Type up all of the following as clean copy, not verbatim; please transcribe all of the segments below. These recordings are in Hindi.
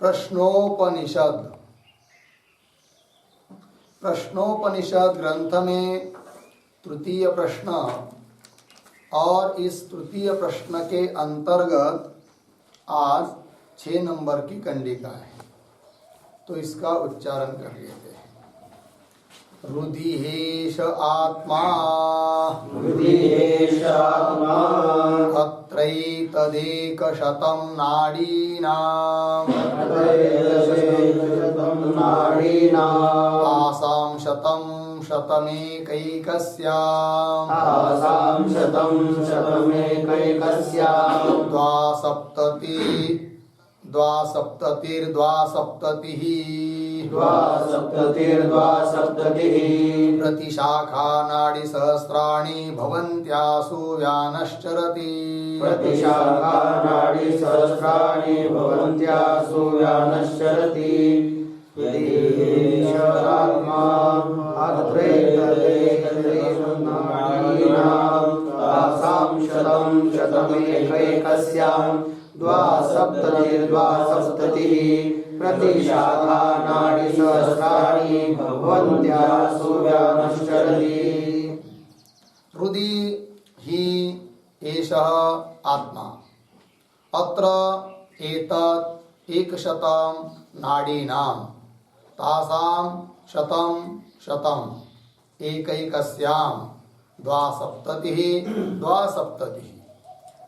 प्रश्नोपनिषद ग्रंथ में तृतीय प्रश्न और इस तृतीय प्रश्न के अंतर्गत आज 6 नंबर की कंडिका है, तो इसका उच्चारण कर लेते हैं। रुधिहेश आत्मा अत्रैतदेकशतं नाडीनां तासां शतमेकैकस्यां द्वासप्ततिर्द्वासप्ततिः प्रतिशाखा नाडीसहस्राणि भवन्त्यासु व्यानश्चरति प्रतिशाखा नाडीसहस्राणि भवन्त्यासु व्यानश्चरति। हृदि हि एषः आत्मा अत्र एतत् एकशतं नाडीनां तासां शतं एकैकस्यां द्वासप्ततिः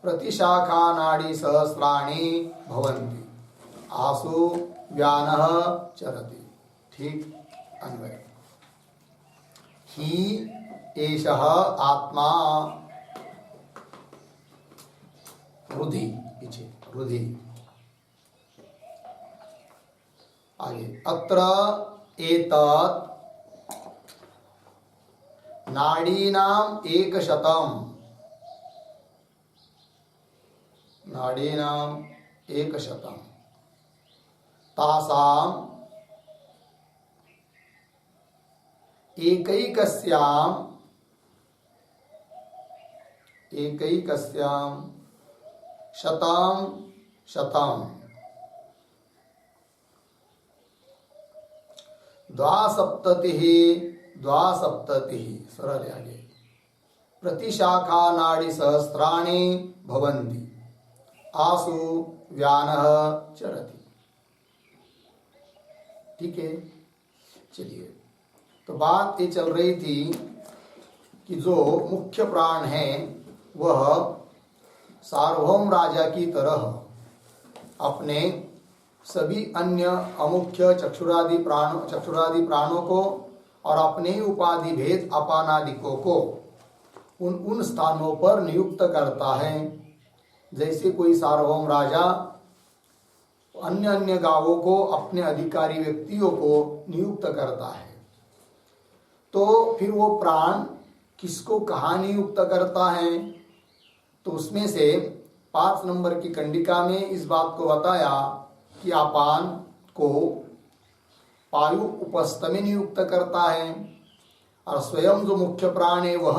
प्रतिशाखा नाडीसहस्राणि भवन्ति आसु व्यानः चरति। ठीक अन्वय। हि एषः आत्मा रुधि पीछे रुधि आगे अत्र एतत् नाडीनाम् एकशतं तासां एकैकस्यां शतं द्वासप्ततिः सरल आगे प्रतिशाखा नाडीसहस्राणि भवन्ति आसु व्यानः चरति। ठीक है, चलिए। तो बात ये चल रही थी कि जो मुख्य प्राण है वह सार्वभौम राजा की तरह अपने सभी अन्य अमुख्य चक्षुरादि प्राणों को और अपने ही उपाधि भेद अपानादिकों को उन स्थानों पर नियुक्त करता है। जैसे कोई सार्वभौम राजा अन्य गांवों को अपने अधिकारी व्यक्तियों को नियुक्त करता है, तो फिर वो प्राण किसको कहाँ नियुक्त करता है, तो उसमें से 5 नंबर की कंडिका में इस बात को बताया कि अपान को पायु उपस्थ में नियुक्त करता है और स्वयं जो मुख्य प्राण है वह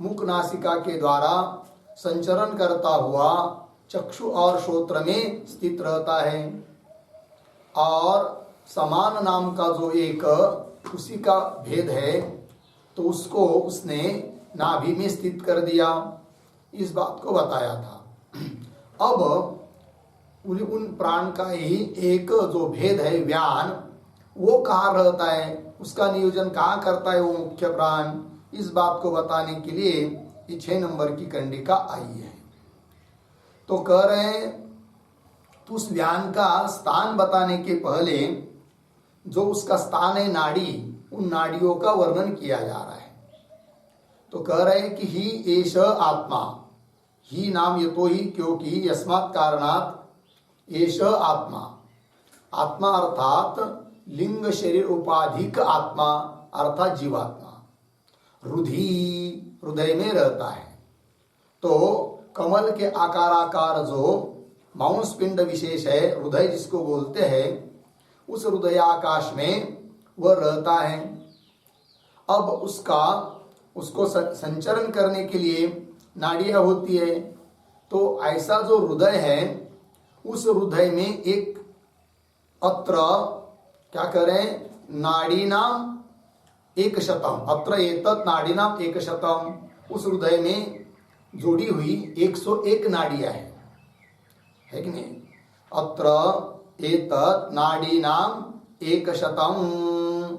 मुख नासिका के द्वारा संचरण करता हुआ चक्षु और श्रोत्र में स्थित रहता है। और समान नाम का जो एक उसी का भेद है, तो उसको उसने नाभि में स्थित कर दिया, इस बात को बताया था। अब उन प्राण का ही एक जो भेद है व्यान, वो कहाँ रहता है, उसका नियोजन कहाँ करता है वो मुख्य प्राण, इस बात को बताने के लिए ये 6 नंबर की कंडिका आई है। तो कह रहे हैं तो उस व्यान का स्थान बताने के पहले जो उसका स्थान है नाड़ी, उन नाड़ियों का वर्णन किया जा रहा है। तो कह रहे हैं कि ही एष आत्मा, ही नाम यतो ही क्योंकि यस्मात् कारणात् एष आत्मा, आत्मा अर्थात लिंग शरीर उपाधिक आत्मा अर्थात जीवात्मा रुधि हृदय में रहता है। तो कमल के आकाराकार जो मांस पिंड विशेष है हृदय जिसको बोलते हैं, उस हृदय आकाश में वह रहता है। अब उसको संचरण करने के लिए नाड़ियां होती है, तो ऐसा जो हृदय है उस हृदय में एक अत्र क्या करें, नाड़ीनाम 100, अत्र एतत् नाड़ीनाम 100, उस हृदय में जोड़ी हुई 101 नाड़ियां है कि नहीं। अत्र एतत् नाड़ीनाम 100,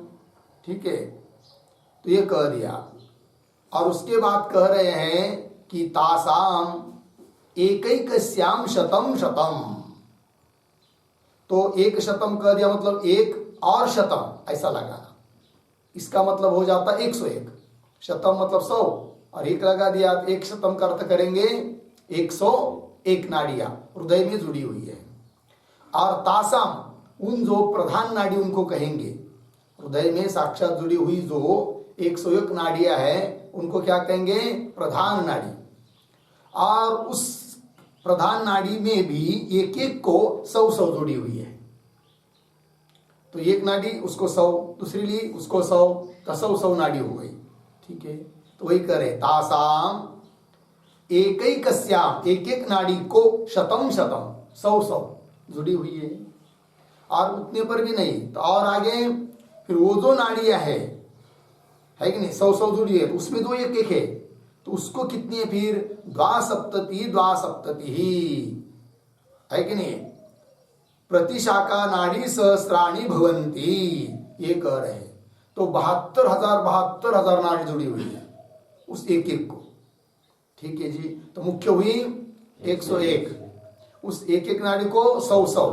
ठीक है, तो ये कह दिया। और उसके बाद कह रहे हैं कि तासाम एकैकस्याम शतम शतम, तो 100 कह दिया मतलब 1 और शतम ऐसा लगाना। इसका मतलब हो जाता 101, शतम मतलब 100 और 1 लगा दिया, 100 का अर्थ करेंगे 101 नाड़ियां हृदय में जुड़ी हुई है। और तासाम, उन जो प्रधान नाड़ी उनको कहेंगे, हृदय में साक्षात जुड़ी हुई जो 101 नाड़ियां है उनको क्या कहेंगे, प्रधान नाड़ी। और उस प्रधान नाड़ी में भी एक एक को 100 जुड़ी हुई है, तो एक नाड़ी उसको 100, दूसरी ली उसको 100, तो 100 नाड़ी हो गई, ठीक है। तो वही करे, तासाम एकैकस्याम, एक एक नाड़ी को शतम शतम 100 जुड़ी हुई है। और उतने पर भी नहीं, तो और आगे फिर वो जो नाड़ियां है कि नहीं 100 जुड़ी है, उसमें जो एक एक है तो उसको कितनी है फिर, 72 ही है कि नहीं। प्रतिशाखा नाड़ी सहस्राणी भवंती, ये कह रहे हैं। तो 72,000 नाड़ी जुड़ी हुई है उस एक एक को, ठीक है जी। तो मुख्य हुई 101, उस एक एक नाड़ी को 100,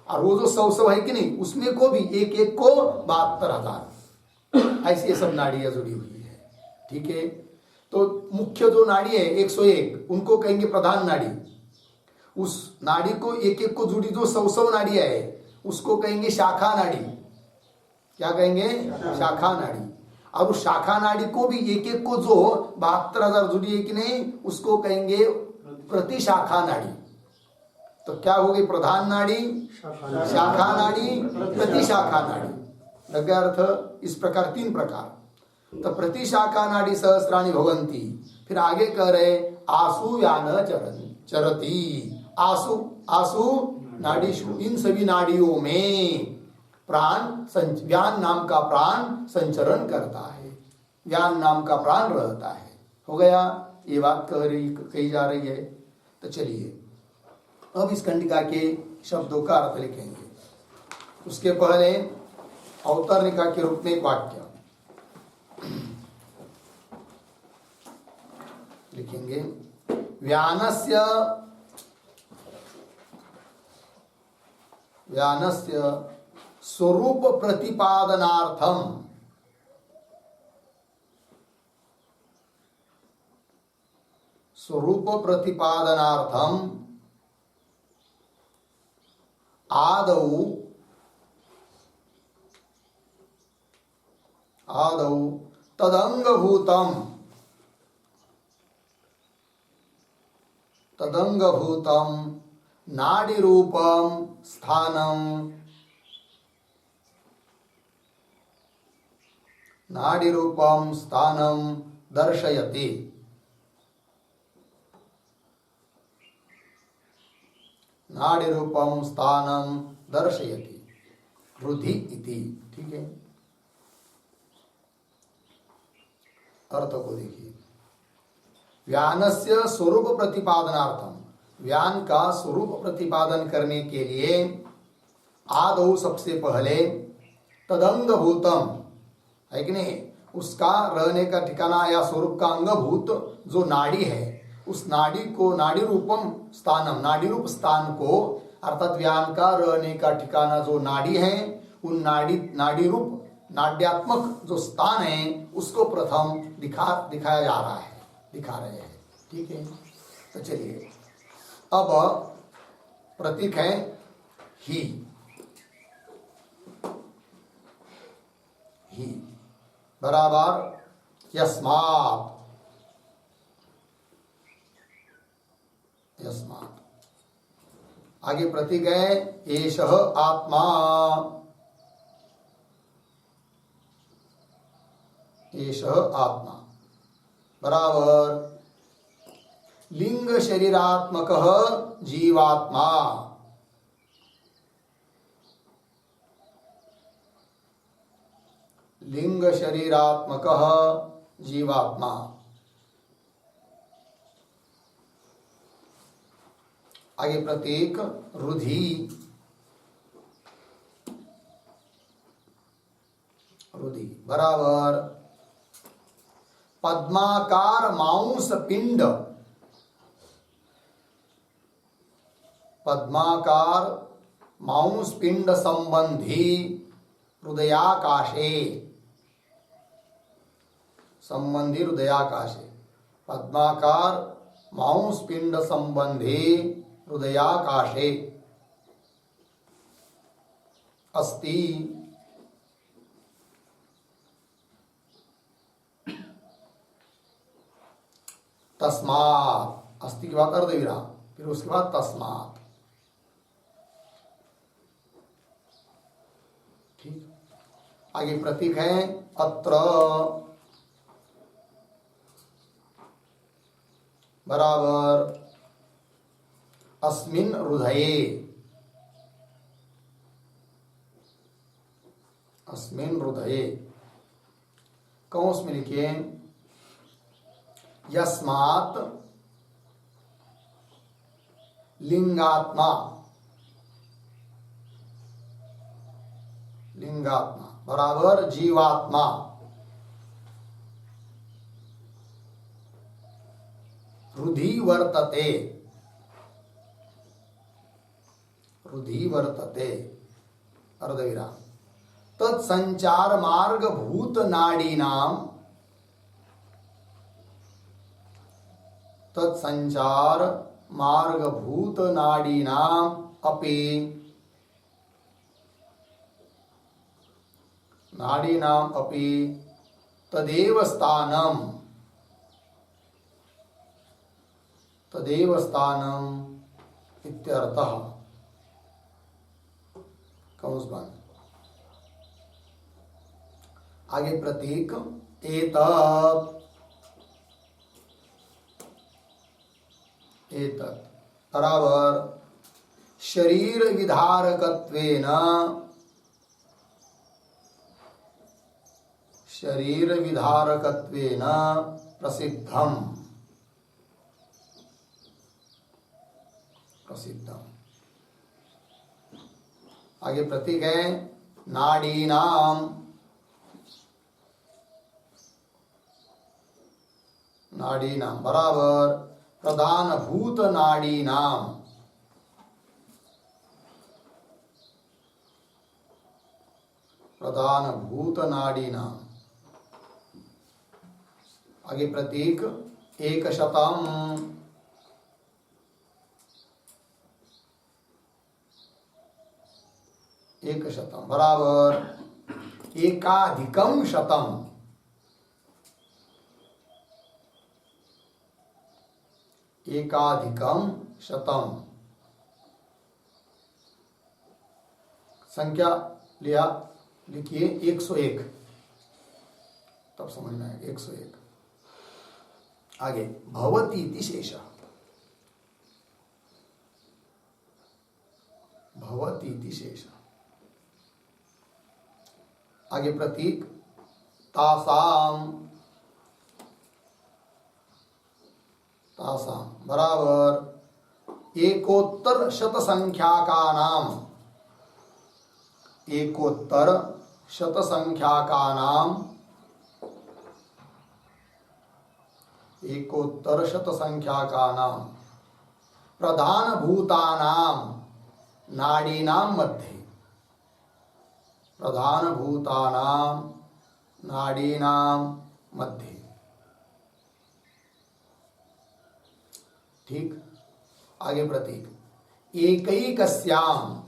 और वो जो 100 है कि नहीं उसमें को भी एक एक को 72,000, ऐसी सब नाड़ियां जुड़ी हुई है, ठीक है। तो मुख्य जो नाड़ी है 101 उनको कहेंगे प्रधान नाड़ी। उस नाड़ी को एक एक को जुड़ी जो 100 नाड़ियां है उसको कहेंगे शाखा नाड़ी। क्या कहेंगे, शाखा नाड़ी। और उस शाखा नाड़ी को भी एक एक को जो 72,000 जुड़ी है कि नहीं उसको कहेंगे प्रतिशाखा नाड़ी। तो क्या होगी, प्रधान नाड़ी, शाखा नाड़ी, प्रतिशाखा नाड़ी। लग गया अर्थ। इस प्रकार 3 प्रकार। तो प्रतिशाखा नाड़ी सहस्राणी भवंती। फिर आगे कह रहे आसु व्यान चरती, आसु आसु नाड़ीशु, इन सभी नाड़ियों में प्राण व्यान नाम का प्राण संचरण करता है, व्यान नाम का प्राण रहता है। हो गया, ये बात कही जा रही है। तो चलिए अब इस कंडिका के शब्दों का अर्थ लिखेंगे। उसके पहले अवतरणिका के रूप में एक वाक्य लिखेंगे। व्यानस्य स्वरूप प्रतिपादनार्थम आदौ तदंगभूतम नाड़ीरूपम स्थानम दर्शयति। नाड़ीरूपम स्थानम दर्शयति, हृदि इति। ठीक है, अर्थ को देखिए। व्यानस्य स्वरूप प्रतिपादनार्थम, व्यान का स्वरूप प्रतिपादन करने के लिए आदौ सबसे पहले तदंगभूतम है कि नहीं, उसका रहने का ठिकाना या स्वरूप का अंगभूत जो नाड़ी है उस नाड़ी को नाड़ी रूपम स्थानम, नाड़ी रूप स्थान को अर्थात व्यान का रहने का ठिकाना जो नाड़ी है उन नाड़ी रूप नाड्यात्मक जो स्थान है उसको प्रथम दिखाया जा रहा है, दिखा रहे हैं। ठीक है, तो चलिए अब प्रतीक है ही बराबर यस्मात्। आगे प्रतीक है एषः आत्मा, एषः आत्मा बराबर लिंग शरीरात्मकः जीवात्मा। लिंग शरीरात्मक जीवात्मा। आगे प्रतीक रुधि। रुधि बराबर पद्माकार मांस पिंड। पद्माकार मांस पिंड संबंधी हृदयाकाशे। संबंधी हृदयाकाशे। पद्माकार मांस पिंड संबंधी हृदयाकाशे अस्ति तस्मात्। अस्ति के बाद अर्धविराम, फिर उसके बाद तस्मात्। ठीक। आगे प्रतीक है अत्र बराबर अस्मिन् हृदये। अस्मिन् हृदये कौंस में लिखिए यस्मात् लिंगात्मा। लिंगात्मा बराबर जीवात्मा। हृदि वर्तते। हृदि वर्तते अर्धविराम तत्संचार मार्ग भूत नाडीनाम। तत्संचार मार्ग भूत नाडीनाम अपि। नाडीनाम अपि तदेव स्थानम। तदेव स्थानम इत्यर्थः। कंस बंद। आगे प्रतीक एतत्। एतत् बराबर शरीर विधारकत्वेन। शरीर विधारकत्वेन प्रसिद्धम। प्रसिद्धम। आगे प्रतीक है नाडीनाम। नाडीनाम बराबर प्रधान भूत नाडीनाम। प्रधान भूत नाडीनाम। आगे प्रतीक एकशतम। एकशतम बराबर एकाधिकम शतम। एकाधिकम शतम। संख्या लिया लिखिए 101 तब समझना है 101। आगे भवती इति शेष। भवती इति शेष। आगे प्रतीक तासाम। तासाम बराबर एकोत्तर शत संख्या का नाम। एकोत्तर शत संख्या का नाम। एकोत्तर शत संख्या का नाम प्रधान भूतानाम नाडीनाम मध्ये। प्रधान भूतानाम नाडीनाम मध्ये। ठीक। आगे प्रतीक एकैकस्याम।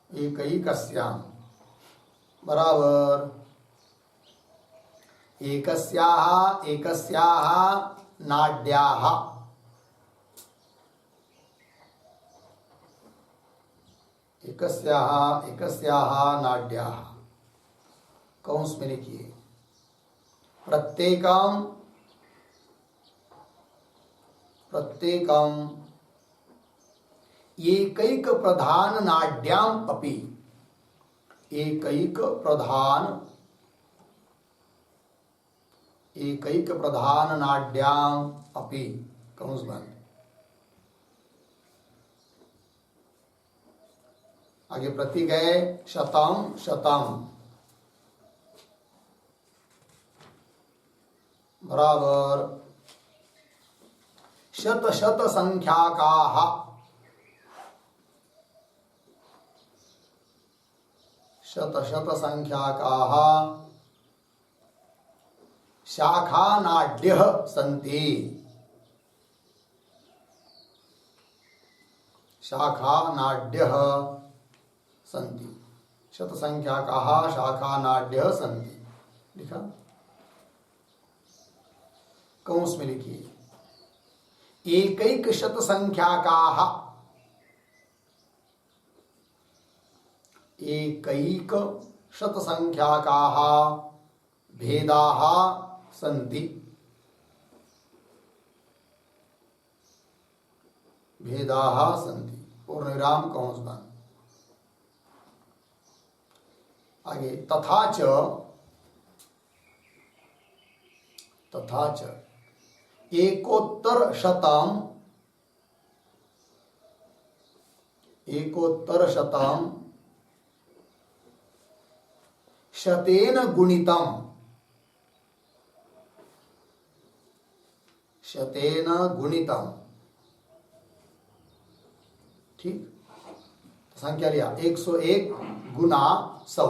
एकैकस्याम बराबर एकस्याः एकस्याः नाड्याः। एकस्याः एकस्याः नाड्याः कौंस में लिखिए प्रत्येकम। प्रत्येकम एकैक प्रधान नाड्याम अपि। एकैक प्रधान नाड्याम अपि कंस बंद। आगे प्रतीक है शतम शतम बराबर शत शत संख्याकाः शत शत संख्याकाः शाखा नाड्यः सन्ति शाखा नाड्यः सन्ति शत संख्याकाः शाखा नाड्यः सन्ति लिखा। कंस में लिखिए एकैक शत संख्याकाः एकैक शत संख्याकाः भेदाः सन्ति भेदाः सन्ति पूर्ण विराम कंस बंद। आगे तथा च एकोत्तर शतम शतेन गुणितम ठीक। संख्या लिया 101 गुना 100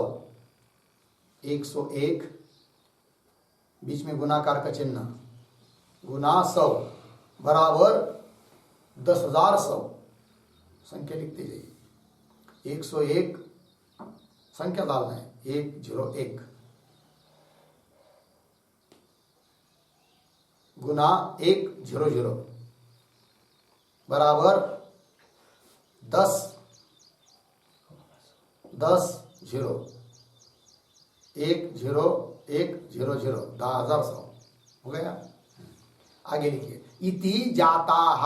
101 बीच में गुणाकार का चिन्ह गुना 100 बराबर 10,100 संख्या लिखते जाइए। 101 संख्या डालना है 101 गुना 100 बराबर 10 0 10,100 हो गया। आगे लिखिए इति जाताः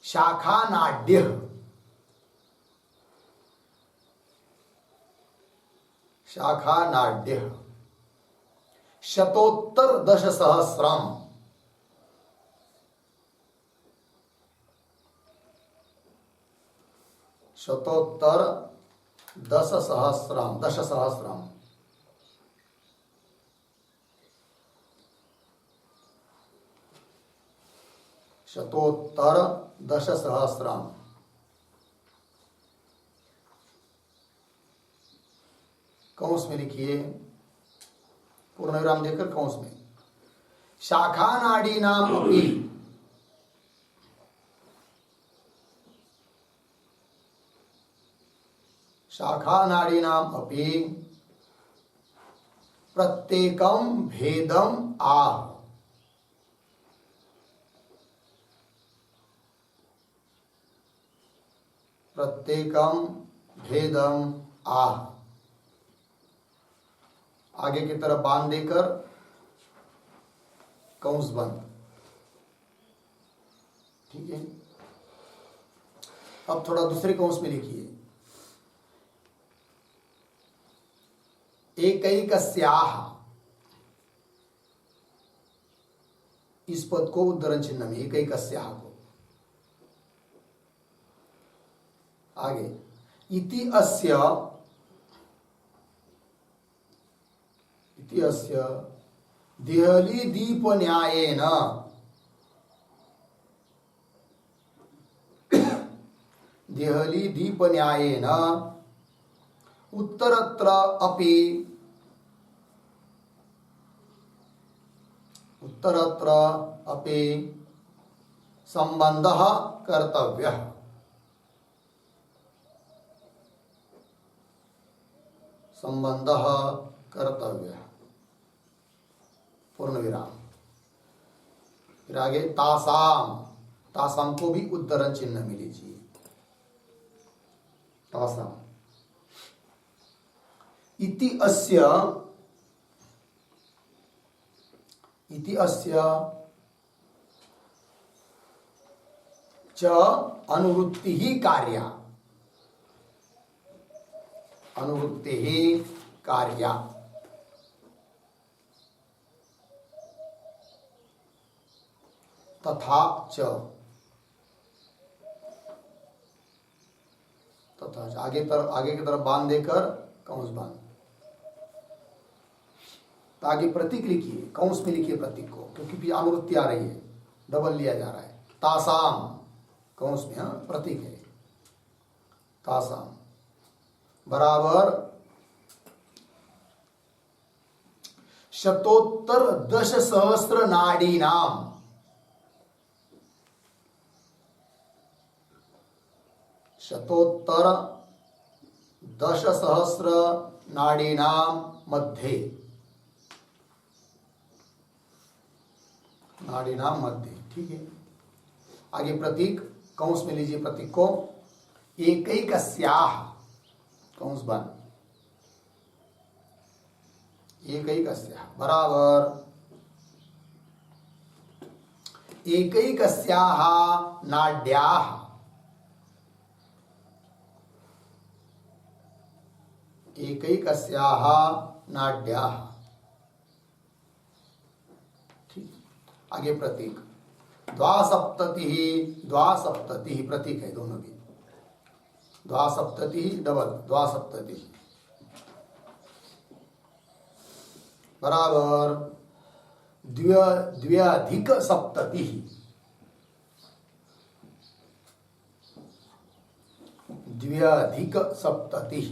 शाखा नाड्यः शतोत्तर 10,000 शतोत्तर 10,000 शतोत्तर 10,000 कंस में लिखिए पूर्ण विराम देकर कंस में शाखा नाड़ी नाम अपि शाखा नाड़ी नाम अपि प्रत्येकम भेदम आह प्रत्येकम भेदम आह आगे की तरफ बांध देकर कंस बंद। ठीक है। अब थोड़ा दूसरे कंस में लिखिए एकैकस्याः इस पद को उद्धरण चिन्ह में एकैकस्याः को आगे इति अस्य देहली दीप न्यायेन देहली दीप न्यायेन उत्तरत्र अपि संबंधः कर्तव्यः पूर्ण विराम। फिर आगे तासाम को भी उद्धरण चिन्ह में लीजिए तासाम इति अस्य च अनुवृत्ति ही कार्या, अनुवृत्ति ही कार्या। तथा च, तथा च आगे की तरफ बांध देकर कंस बांध, तो आगे प्रतीक लिखिए, कंस में लिखिए प्रतीक को, क्योंकि भी अनुवृत्ति आ रही है, डबल लिया जा रहा है। तासाम कंस में प्रतीक है, तासाम बराबर शतोत्तर 10,000 नाड़ी नाम, शतोत्तर 10,000 नाड़ीनाम मध्ये, नाड़ीनाम मध्ये, ठीक है। आगे प्रतीक कंस में लीजिए प्रतीक को, एकैकस्याः कंस बन, एकैकस्याः बराबर एकैकस्याः नाड्याः, एकैकस्याः नाड्याः, ठीक। आगे प्रतीक द्वासप्ततिः, द्वासप्ततिः प्रतीक है दोनों की, द्वासप्ततिः डबल, द्वासप्ततिः बराबर द्व्यधिक सप्ततिः, द्व्यधिक सप्ततिः,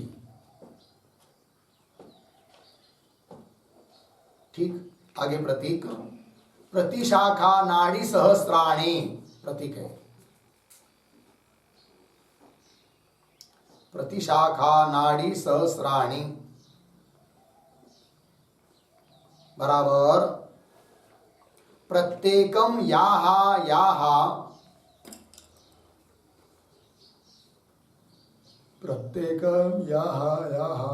ठीक। आगे प्रतीक प्रतिशाखा नाड़ी सहस्राणी, प्रतीक है प्रतिशाखा नाड़ी सहस्राणी बराबर प्रत्येकम याहा याहा, प्रत्येकम याहा याहा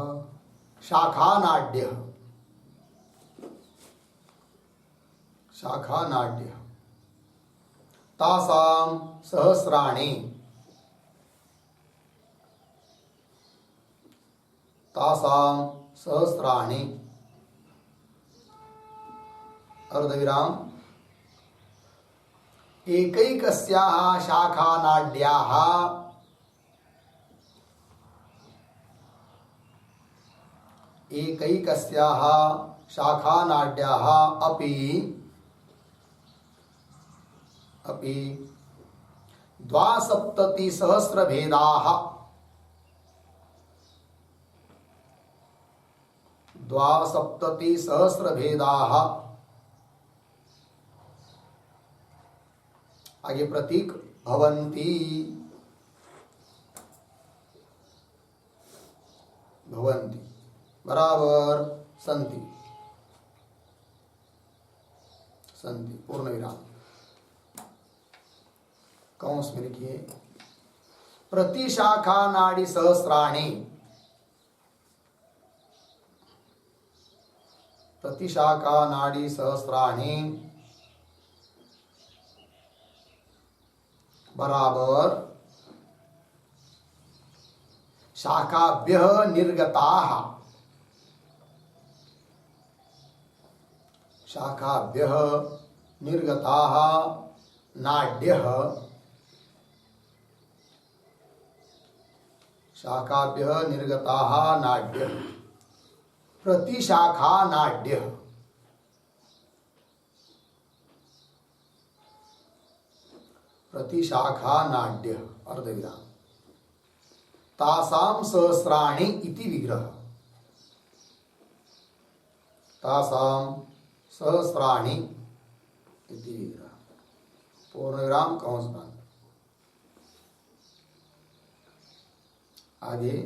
शाखा नाड्य, शाखा नाड्य तासाम सहस्राणि, तासाम सहस्राणि अर्धविराम एकैकस्याः शाखा नाड्याः, एकैकस्याः शाखा नाड्याः अपि अपि द्वासप्ततिसहस्रभेदाः, द्वासप्ततिसहस्रभेदाः। आगे प्रतीक भवन्ति, भवन्ति बराबर सन्ति, सन्ति पूर्ण विराम कंस में लिखिए प्रतिशाखा नाड़ी सहस्राणि, प्रतिशाखा नाड़ी सहस्राणि बराबर शाखाभ्यः निर्गताः, शाखाभ्यः निर्गताः नाड्यः, शाखाभ्यः निर्गताः नाड्यः प्रतिशाखा नाड्यः, प्रतिशाखा नाड्यः अर्धविराम तासाम सहस्राणि इति विग्रह, तासाम सहस्राणि इति विग्रह पूर्णविराम कंस बंद। आगे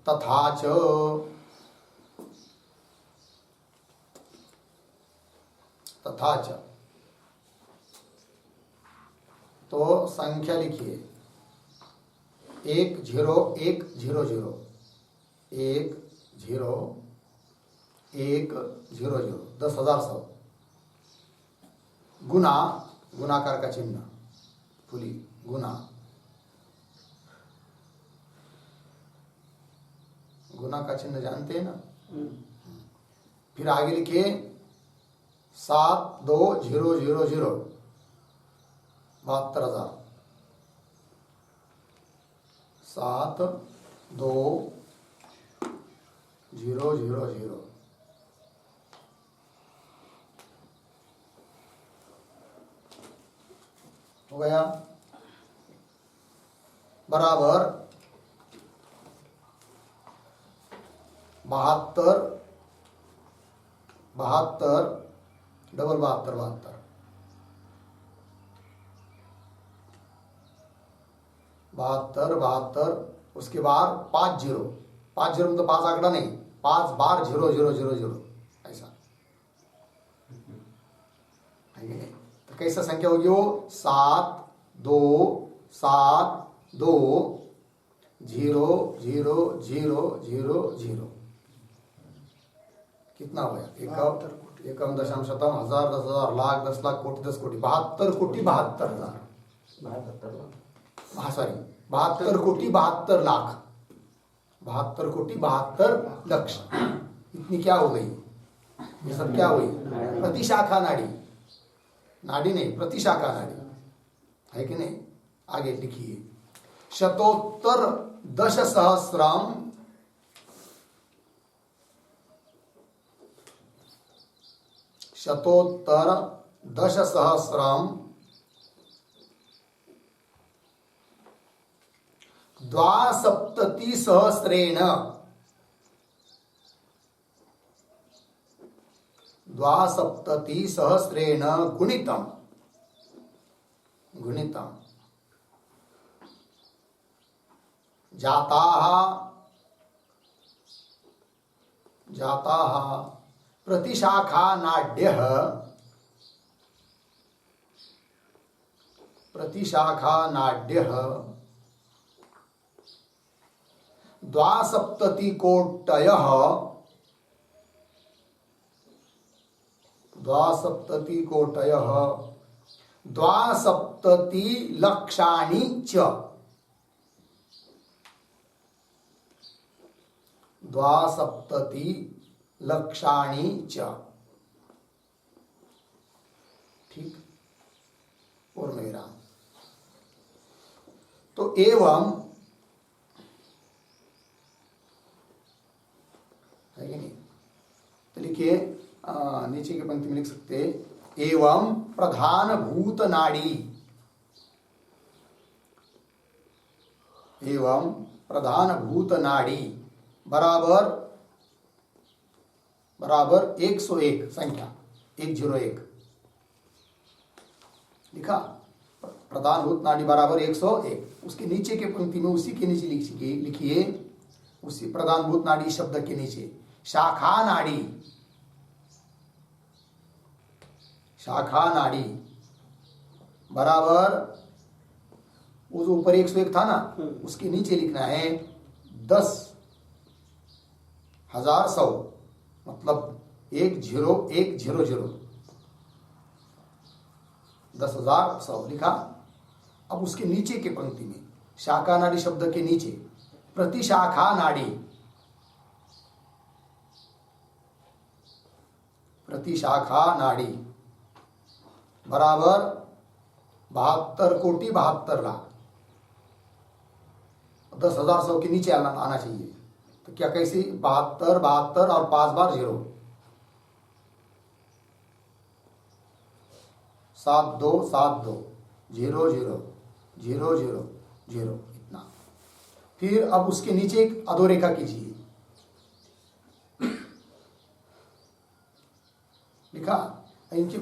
तथा च, तथा च तो संख्या लिखिए 10100 10100 10,000 गुना, गुणाकार का चिन्ह फुली गुना गुना का चिन्ह जानते हैं ना। फिर आगे लिखिए 72,000 72,000 72,000 हो गया बराबर 72 डबल 72 72 उसके बाद 50 मतलब 5 आंकड़ा नहीं, 5 बार 0,0,0,0 ऐसा है कि नहीं। तो कैसा संख्या होगी वो 7,2,7,2,0,0,0,0 कितना हो गया? एकम दशम शतम हजार 10,000 लाख 10 लाख कोटि 10 कोटि 72,72,000 सॉरी 72,72,00,000 72,72,00,000 इतनी क्या हो गई? ये सब क्या हुई? प्रतिशाखा नाड़ी, नाड़ी नहीं प्रतिशाखा नाड़ी है कि नहीं। आगे लिखिए शतोत्तर 10,000 शतोत्तर 10,000 द्वासप्ततिसहस्रेण 72,000 गुणितम जाताः प्रतिशाखा नाड्यः 72,000,00,000 72,000,00,000 च 72,000,00,000 च ठीक और मेरा तो एवं है कि नहीं। तो लिखिए नीचे की पंक्ति में लिख सकते एवं प्रधान भूत नाड़ी बराबर 101 संख्या 101 लिखा। प्रधान भूत नाड़ी बराबर 101 उसके नीचे के पंक्ति में उसी के नीचे लिखिए उसी प्रधान भूत नाड़ी शब्द के नीचे शाखा नाड़ी बराबर उस ऊपर 101 था ना उसके नीचे लिखना है 10,100 मतलब 1,0,1,0,0 10,100 लिखा। अब उसके नीचे के पंक्ति में शाखा नाड़ी शब्द के नीचे प्रतिशाखा नाड़ी बराबर 72,72,00,000 10,100 के नीचे आना चाहिए। तो क्या कैसे 72 और 5 बार 0 72,72,0,0,0,0 इतना। फिर अब उसके नीचे एक अधोरेखा कीजिए लिखा इनके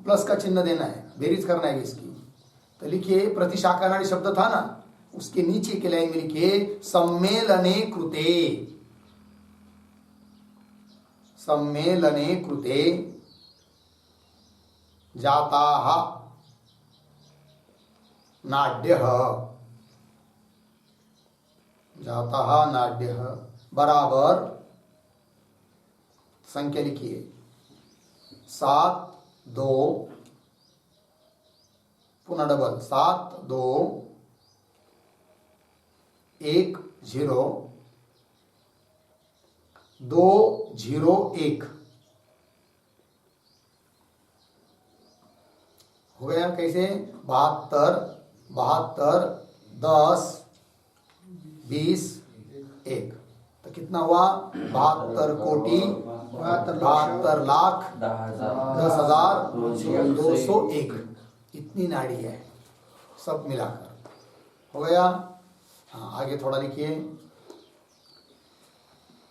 प्लस का चिन्ह देना है बेरीज करना है इसकी। तो लिखिए प्रतिशाखा नाड़ी शब्द था ना उसके नीचे के लाइन में लिखिए सम्मेलने कृते जाताः नाड्यः बराबर संख्या लिखिए 7,2 पुनः डबल 7,2,1,0,0,0 201 हो गया। कैसे? 72 72 10 20 1 तो कितना हुआ? 72 कोटि 72 लाख 10,201 इतनी नाड़ी है सब मिलाकर। हो गया? हाँ, आगे थोड़ा लिखिए।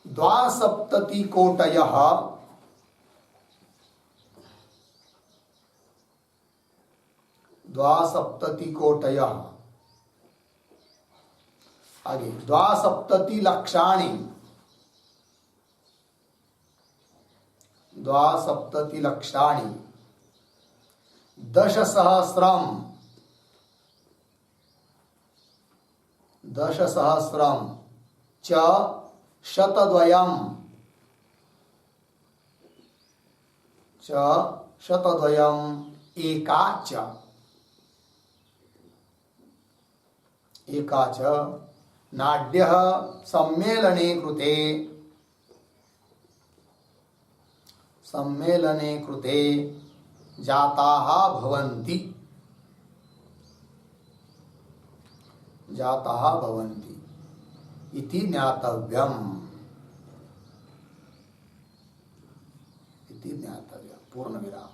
72 कोटयः 72 कोटयः आगे 72 लक्षाणि 72 लक्षाणि 10,000 10,000 च शतद्वयम् च शतद्वयम् एका च नाड्यः सम्मेलने कृते जाताः भवन्ति इति ज्ञातव्यम् पूर्ण विराम।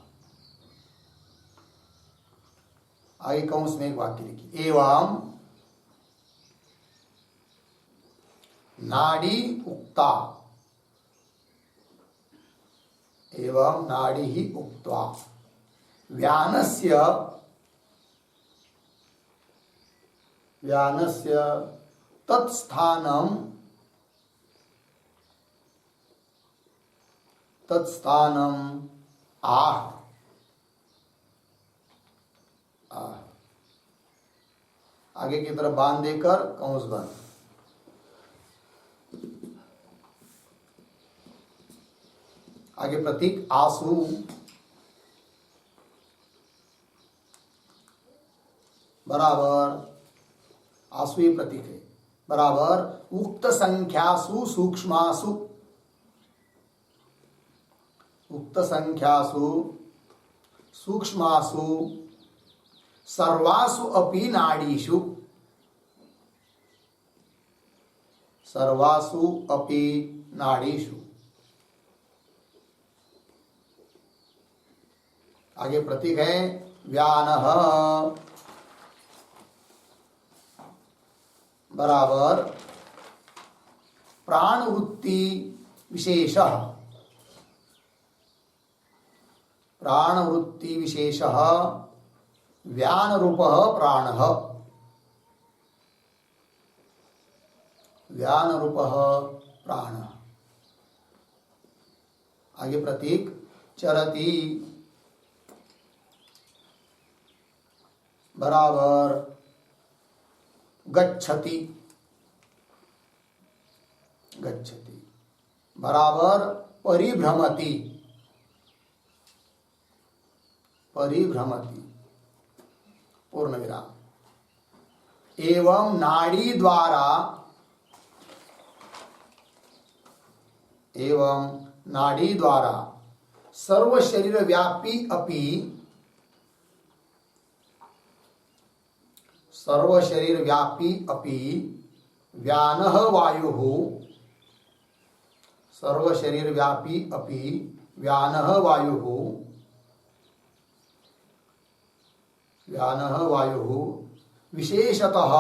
आगे कंस में एक वाक्य लिखिए। एवं नाड़ी उक्ता एवं नाड़ी ही उक्त्वा व्यानस्य तत्स्थानम आह आगे की तरफ बांध देकर कंस बंद। आगे प्रतीक आसु बराबर आसु ये प्रतीक है बराबर उक्त संख्यासु सूक्ष्मासु सूक्ष्मासु सर्वासु अपि नाडीषु आगे प्रतीक है व्यानः बराबर प्राणवृत्ति विशेषः व्यान रूपः प्राणः आगे प्रतीक चरति बराबर गच्छति बराबर परिभ्रमति पूर्ण विराम। एवं नाड़ी द्वारा सर्व शरीर व्यापी अपि व्यानः वायुः विशेषतः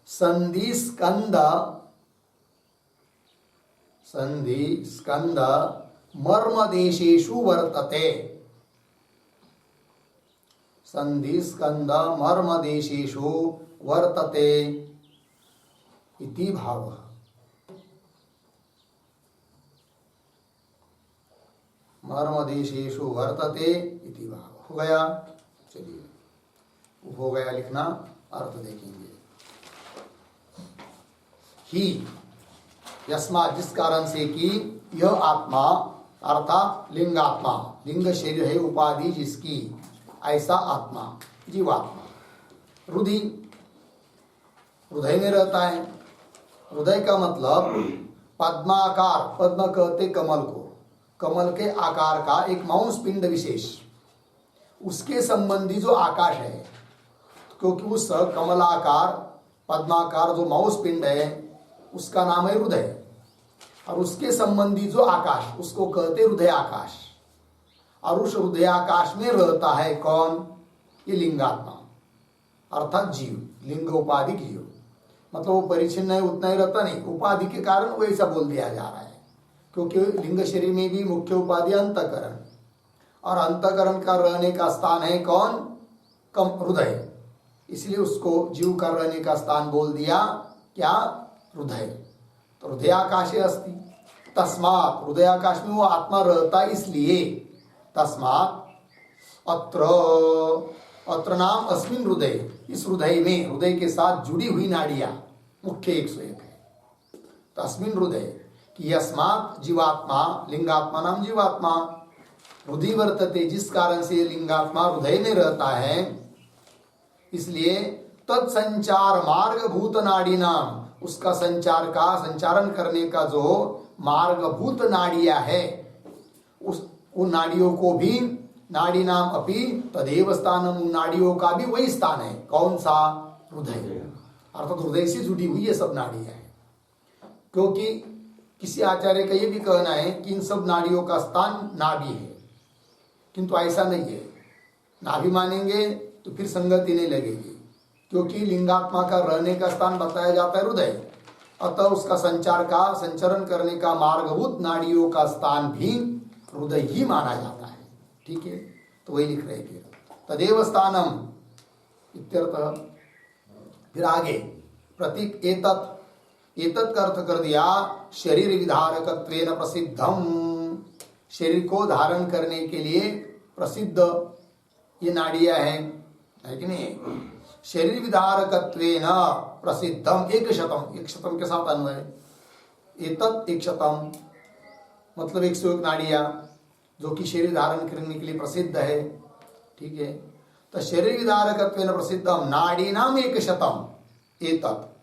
संधिस्कंद मर्मदेशेषु वर्तते इति भावः। मर्मदेशेषु वर्तते इति भाव। हो गया? चलिए हो गया लिखना, अर्थ देखेंगे। ही यस्मात् जिस कारण से कि यह आत्मा अर्थात लिंगात्मा, लिंग शरीर है उपाधि जिसकी, ऐसा आत्मा जीवात्मा हृदय में रहता है हृदय का मतलब पद्माकार, पद्म कहते कमल को, कमल के आकार का एक मांस पिंड विशेष, उसके संबंधी जो आकाश है, क्योंकि उस कमलाकार पद्माकार जो मांस पिंड है उसका नाम है हृदय, और उसके संबंधी जो आकाश उसको कहते हृदय आकाश। और उस हृदय आकाश में रहता है कौन? ये लिंगात्मा अर्थात जीव, लिंग उपाधिक जीव। मतलब वो परिचिन्न है उतना ही रहता नहीं, उपाधि के कारण वो ऐसा बोल दिया जा रहा है, क्योंकि लिंग शरीर में भी मुख्य उपाधि अंतःकरण, और अंतःकरण का रहने का स्थान है कौन? कम हृदय, इसलिए उसको जीव का रहने का स्थान बोल दिया क्या? हृदय। तो हृदयाकाशे अस्ति, तस्मात् हृदयाकाश में वो आत्मा रहता इसलिए, तस्मात् अत्र नाम अस्मिन हृदय, इस हृदय में, हृदय के साथ जुड़ी हुई नाड़ियां मुख्य 101 है। तो अस्मिन हृदय कि यस्मात् जीवात्मा, लिंगात्मा नाम जीवात्मा, हृदय वर्तते, जिस कारण से लिंगात्मा हृदय में रहता है, इसलिए तत्संचार मार्गभूत नाड़ी नाम, उसका संचार का, संचारण करने का जो मार्गभूत नाड़ियां है, उन नाड़ियों को भी नाड़ी नाम अपि तदेव स्थानम, उन नाड़ियों का भी वही स्थान है। कौन सा? हृदय, अर्थात हृदय से जुड़ी हुई ये सब नाड़ियां हैं। क्योंकि किसी आचार्य का ये भी कहना है कि इन सब नाड़ियों का स्थान नाभि है, किंतु ऐसा नहीं है। नाभि मानेंगे तो फिर संगति नहीं लगेगी, क्योंकि लिंगात्मा का रहने का स्थान बताया जाता है हृदय, अतः उसका संचार का, संचरण करने का मार्गभूत नाड़ियों का स्थान भी हृदय ही माना जाता है। ठीक है, तो वही लिख रहे फिर तदेव स्थानम इत्यर्थः। फिर आगे प्रतीक एतत् का अर्थ कर दिया शरीर विधारकत्वेन प्रसिद्धम, शरीर को धारण करने के लिए प्रसिद्ध ये नाड़ियां हैं, है कि नहीं? शरीर विधारकत्वेन प्रसिद्धम, 100 के साथ अन्वय, एतत् 100 मतलब 101 नाड़ियां जो कि शरीर धारण करने के लिए प्रसिद्ध है। ठीक है, तो शरीर विधारकत्वेन प्रसिद्धम नाड़ी नाम 100 एतत्।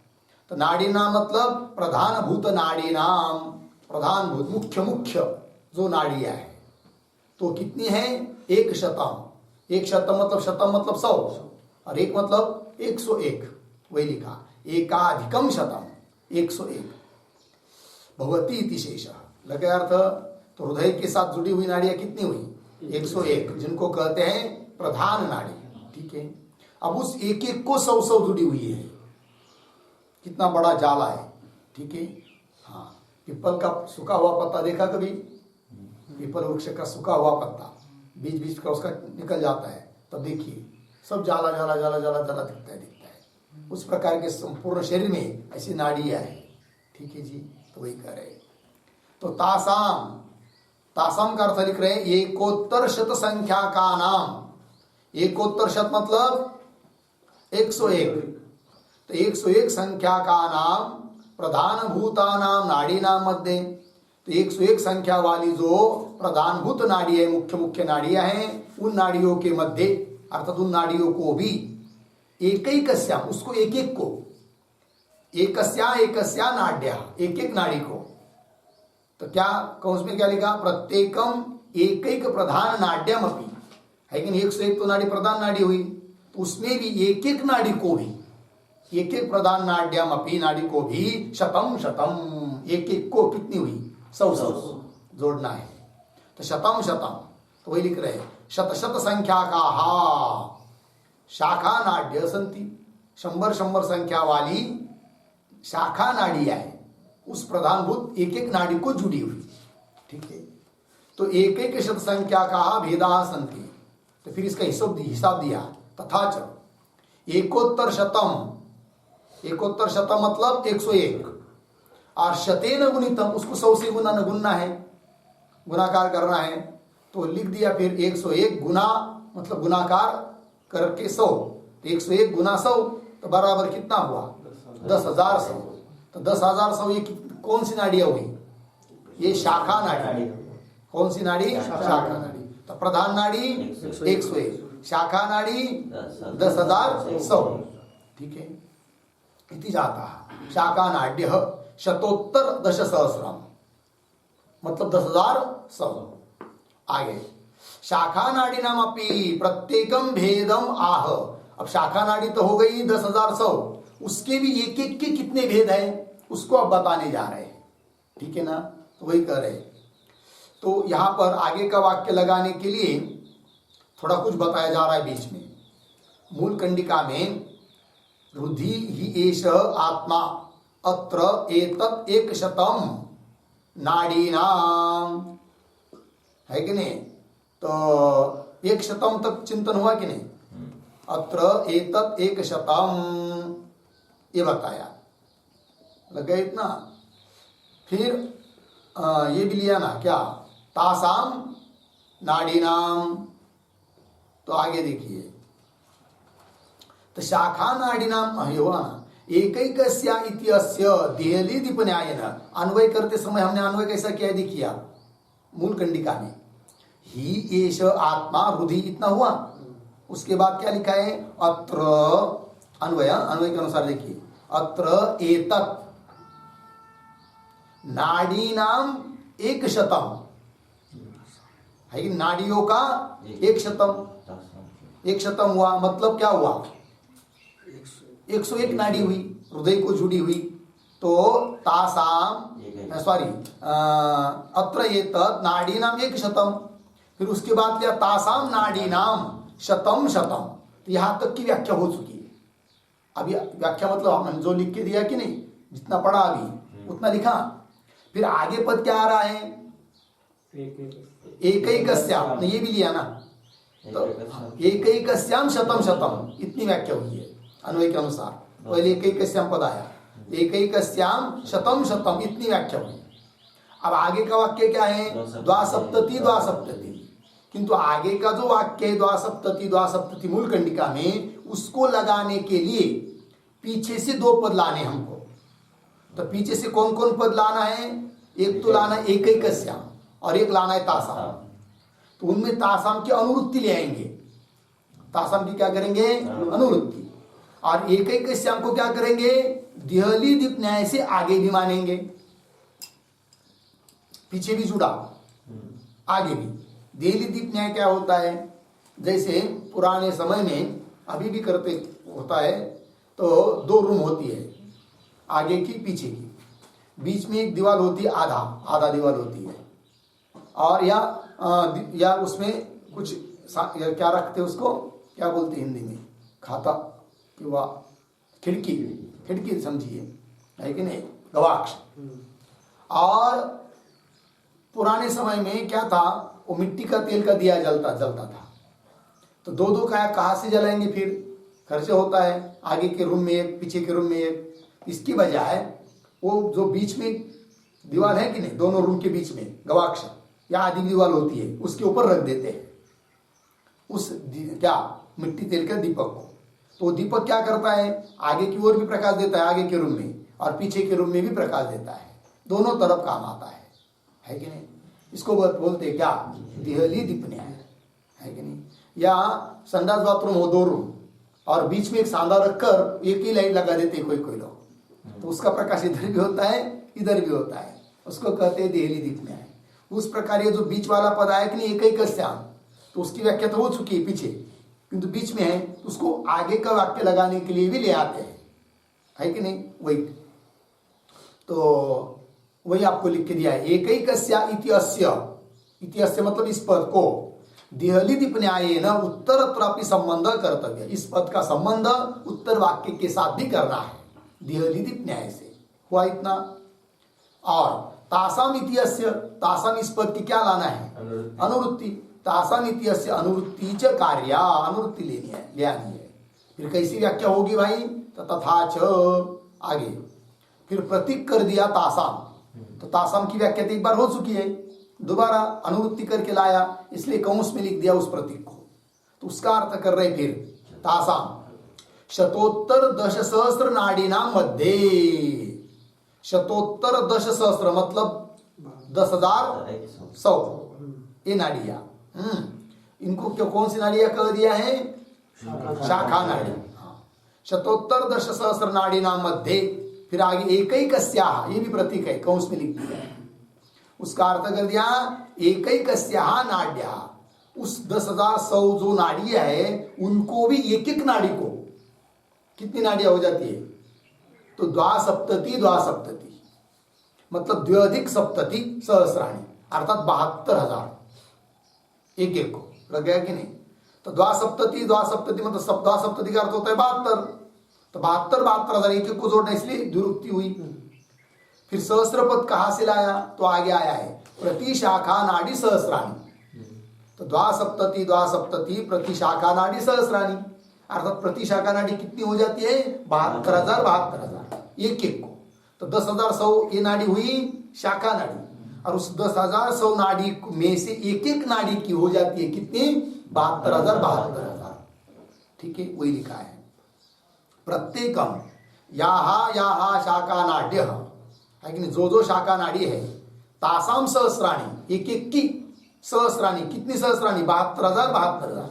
तो नाड़ी नाम मतलब प्रधान भूत नाड़ी नाम, प्रधान भूत मुख्य जो नाड़ियां है, तो कितनी है? 100। 100 मतलब शतम मतलब 100, और एक मतलब 101, वही लिखा एकाधिकम शतम, 101 भवती इति शेषः। लगे अर्थ? तो हृदय के साथ जुड़ी हुई नाड़ियां कितनी हुई? 101, जिनको कहते हैं प्रधान नाड़ी। ठीक है, अब उस एक एक को 100 जुड़ी हुई है, कितना बड़ा जाला है। ठीक है, हाँ, पीपल का सूखा हुआ पत्ता देखा कभी? पीपल वृक्ष का सूखा हुआ पत्ता बीच बीच का उसका निकल जाता है, तब देखिए सब जाला जाला जाला जाला जाला दिखता है। उस प्रकार के संपूर्ण शरीर में ऐसी नाड़ियां है। ठीक है जी, तो वही कह रहे। तो तासाम का अर्थ लिख रहे हैं एकोत्तर शत संख्या का नाम। एकोत्तर शत मतलब 101, तो 101 संख्या का नाम प्रधान भूता नाम नाड़ी नाम मध्य। तो 101 संख्या वाली जो प्रधानभूत नाड़ी है, मुख्य नाड़ियां हैं, उन नाड़ियों के मध्य, अर्थात उन नाड़ियों को भी एकैकस्या, उसको एक एक को, एकस्या नाड्या, एक नाड़ी को। तो क्या कौन उसमें क्या लिखा? प्रत्येकम एक प्रधान नाड्यम अपनी है कि नहीं? 101 तो नाड़ी प्रधान नाड़ी हुई, तो उसमें भी एक नाड़ी को भी, एक प्रधान नाड्यम अपनी नाड़ी को भी शतम एक को कितनी हुई? 100 जोड़ना है। तो शतम तो वही लिख रहे हैं शत संख्या का शाखा नाड्य संति, 100 संख्या वाली शाखा नाड़ियां है, उस प्रधानभूत एक नाड़ी को जुड़ी हुई। ठीक है, तो एक शत संख्या का भेदा संति। तो फिर इसका हिसाब दिया तथा च एकोत्तर शतम मतलब 101, और शतेन गुणितम, उसको 100 से गुना है, गुणाकार करना है। तो लिख दिया फिर 101 गुना मतलब गुणाकार करके 100, तो 101 गुना 100 तो बराबर कितना हुआ? 10,100। तो 10,100 ये कौन सी नाड़ियां हुई? ये शाखा नाड़ी। कौन सी नाड़ी? शाखा नाड़ी। तो प्रधान नाड़ी 101, शाखा नाड़ी 10,100। ठीक है, इति जाता शाखा नाड्य शतोत्तर 10,000 मतलब 10,100। आगे शाखा नाड़ी नाम अपनी प्रत्येकम भेदम आह। अब शाखा नाड़ी तो हो गई 10,100, उसके भी एक एक के कितने भेद हैं उसको अब बताने जा रहे हैं, ठीक है ना। तो वही कह रहे। तो यहां पर आगे का वाक्य लगाने के लिए थोड़ा कुछ बताया जा रहा है बीच में। मूल कंडिका में रुधि ही एष आत्मा अत्र एतत् 100 नाड़ीनाम, है कि नहीं। तो 100 तक चिंतन हुआ कि नहीं। अत्र एतत् 100 ये बताया, लग गया इतना। फिर ये भी लिया ना क्या, तासाम नाड़ीनाम। तो आगे देखिए, तो शाखा नाड़ीनाम हुआ ना एकैकस्या इति अस्य देहली दीप न्यायेन। अन्वय करते समय हमने अन्वय कैसा किया है देखिए आप, मूल कंडिका में ही एष आत्मा रुधि इतना हुआ, उसके बाद क्या लिखा है अत्र, अन्वय के अनुसार देखिए, अत्र एतत् नाड़ीनाम 100 है कि नाड़ियों का 100 हुआ, मतलब क्या हुआ 101 नाड़ी हुई, हृदय को जुड़ी हुई। तो तासाम सॉरी अत्र एतत् नाड़ीनाम 100, फिर उसके बाद लिया तासाम नाड़ीनाम 100। तो यहां तक की व्याख्या हो चुकी है। अभी व्याख्या मतलब हमने जो लिख के दिया कि नहीं, जितना पढ़ा अभी उतना लिखा। फिर आगे पद क्या आ रहा है, एकैकस्याम, ये भी लिया ना। तो एकैकस्याम 100 इतनी व्याख्या हुई है अन्वय के अनुसार। पहले एकैकस्याम पद आया, एकैकस्याम 100 इतनी व्याख्या हुई। अब आगे का वाक्य क्या है, द्वासप्तति। किंतु आगे का जो वाक्य है द्वासप्तति मूल कंडिका में, उसको लगाने के लिए पीछे से 2 पद लाने हमको। तो पीछे से कौन कौन पद लाना है, एक तो लाना है एकैकस्याम और एक लाना है तासाम। तो उनमें तासाम की अनुवृत्ति ले आएंगे, तासाम की क्या करेंगे अनुवृत्ति, और एकैकस्याम को क्या करेंगे देहली दीप न्याय से आगे भी मानेंगे, पीछे भी जुड़ा आगे भी। देहली दीप न्याय क्या होता है, जैसे पुराने समय में अभी भी करते होता है, तो 2 रूम होती है, आगे की पीछे की, बीच में एक दीवार होती है, आधा दीवार होती है, और या उसमें कुछ क्या रखते हैं, उसको क्या बोलते हैं हिंदी में, खाता कि वह खिड़की समझिए, है कि नहीं, गवाक्ष। और पुराने समय में क्या था, वो मिट्टी का तेल का दिया जलता था। तो 2 कहाँ से जलाएंगे, फिर खर्च होता है, आगे के रूम में एक, पीछे के रूम में एक। इसकी बजाय वो जो बीच में दीवार है कि नहीं, दोनों रूम के बीच में गवाक्ष या आधी दीवार होती है, उसके ऊपर रख देते हैं उस क्या मिट्टी तेल के दीपक को। तो दीपक क्या करता है, आगे की ओर भी प्रकाश देता है, आगे के रूम में, और पीछे के रूम में भी प्रकाश देता है, दोनों तरफ काम आता है कि नहीं। इसको बोलते हैं क्या देहली दीप न्याय, है कि नहीं। या संडास बाथरूम हो 2 रूम और बीच में एक सांदा रखकर एक ही लाइट लगा देते हैं कोई लोग, तो उसका प्रकाश इधर भी होता है इधर भी होता है, उसको कहते हैं देहली दीप न्याय। उस प्रकार ये जो बीच वाला पद आया कि नहीं एकैकस्याम, तो उसकी व्याख्या तो हो चुकी है पीछे, किंतु बीच में है, तो उसको आगे का वाक्य लगाने के लिए भी ले आते हैं, है कि नहीं। वही तो वही आपको लिख के दिया है, एकैकस्या इति अस्य मतलब इस पद को देहली दीप न्याय न उत्तरत्रापि संबंध कर्तव्य, इस पद का संबंध उत्तर वाक्य के साथ भी करना है, देहली दीप न्याय से हुआ इतना। और तासाम इति अस्य, तासाम इस पद की क्या लाना है अनुवृत्ति, तासाम इति अस्य अनुवृत्ति च कार्या, अनुवृत्ति ले आनी है। फिर कैसी व्याख्या होगी भाई, तो तथा च आगे फिर प्रतीक कर दिया तासाम, तो तासाम की व्याख्या तो एक बार हो चुकी है, दोबारा अनुवृत्ति करके लाया, इसलिए कौंस में लिख दिया उस प्रतीक को। तो उसका अर्थ कर रहे फिर तासाम शतोत्तर 10,000 नाड़ीनाम मध्ये, शतोत्तर 10,000 मतलब 10,100 ये नाड़ियां। इनको क्यों कौन सी नाड़ियां कह दिया है, शाखा नाड़ी। शतोत्तर दश सहस्र नाड़ी नाम मध्ये, फिर आगे एकैकस्याः, ये भी प्रतीक है, कंस में लिख दिया है। उसका अर्थ कर दिया एकैकस्याः नाड्याः, उस 10,100 जो नाड़ियां है उनको भी एक एक नाड़ी को कितनी नाड़ियां हो जाती है? तो द्वासप्तति द्वासप्तति, मतलब द्व्यधिक सप्तति सहस्राणी, अर्थात 72,000 एक एक को। लग गया कि नहीं? तो द्वासप्तति द्वासप्तति मतलब द्वासप्तति का अर्थ होता है 72, तो 72,000 एक एक को जोड़ना, इसलिए द्विरुक्ति हुई। फिर सहस्र पद कहां से लाया? तो आगे आया है प्रति शाखा नाड़ी सहस्राणी, तो द्वासप्तति द्वासप्तति प्रति शाखा नाड़ी सहस्राणी, अर्थात प्रति शाखा नाड़ी कितनी हो जाती है? 72,000 एक एक को। तो 10,100 ये नाड़ी हुई शाखा नाड़ी, और उस 10,100 नाड़ी में से एक एक नाड़ी की हो जाती है कितनी? 72,000। ठीक है, वही लिखा है। प्रत्येकम याहा याहा शाखा नाड्य है कि नहीं, जो जो शाखा नाड़ी है तासाम सहस्राणी, एक एक की सहस्राणी, कितनी सहस्राणी? 72,000।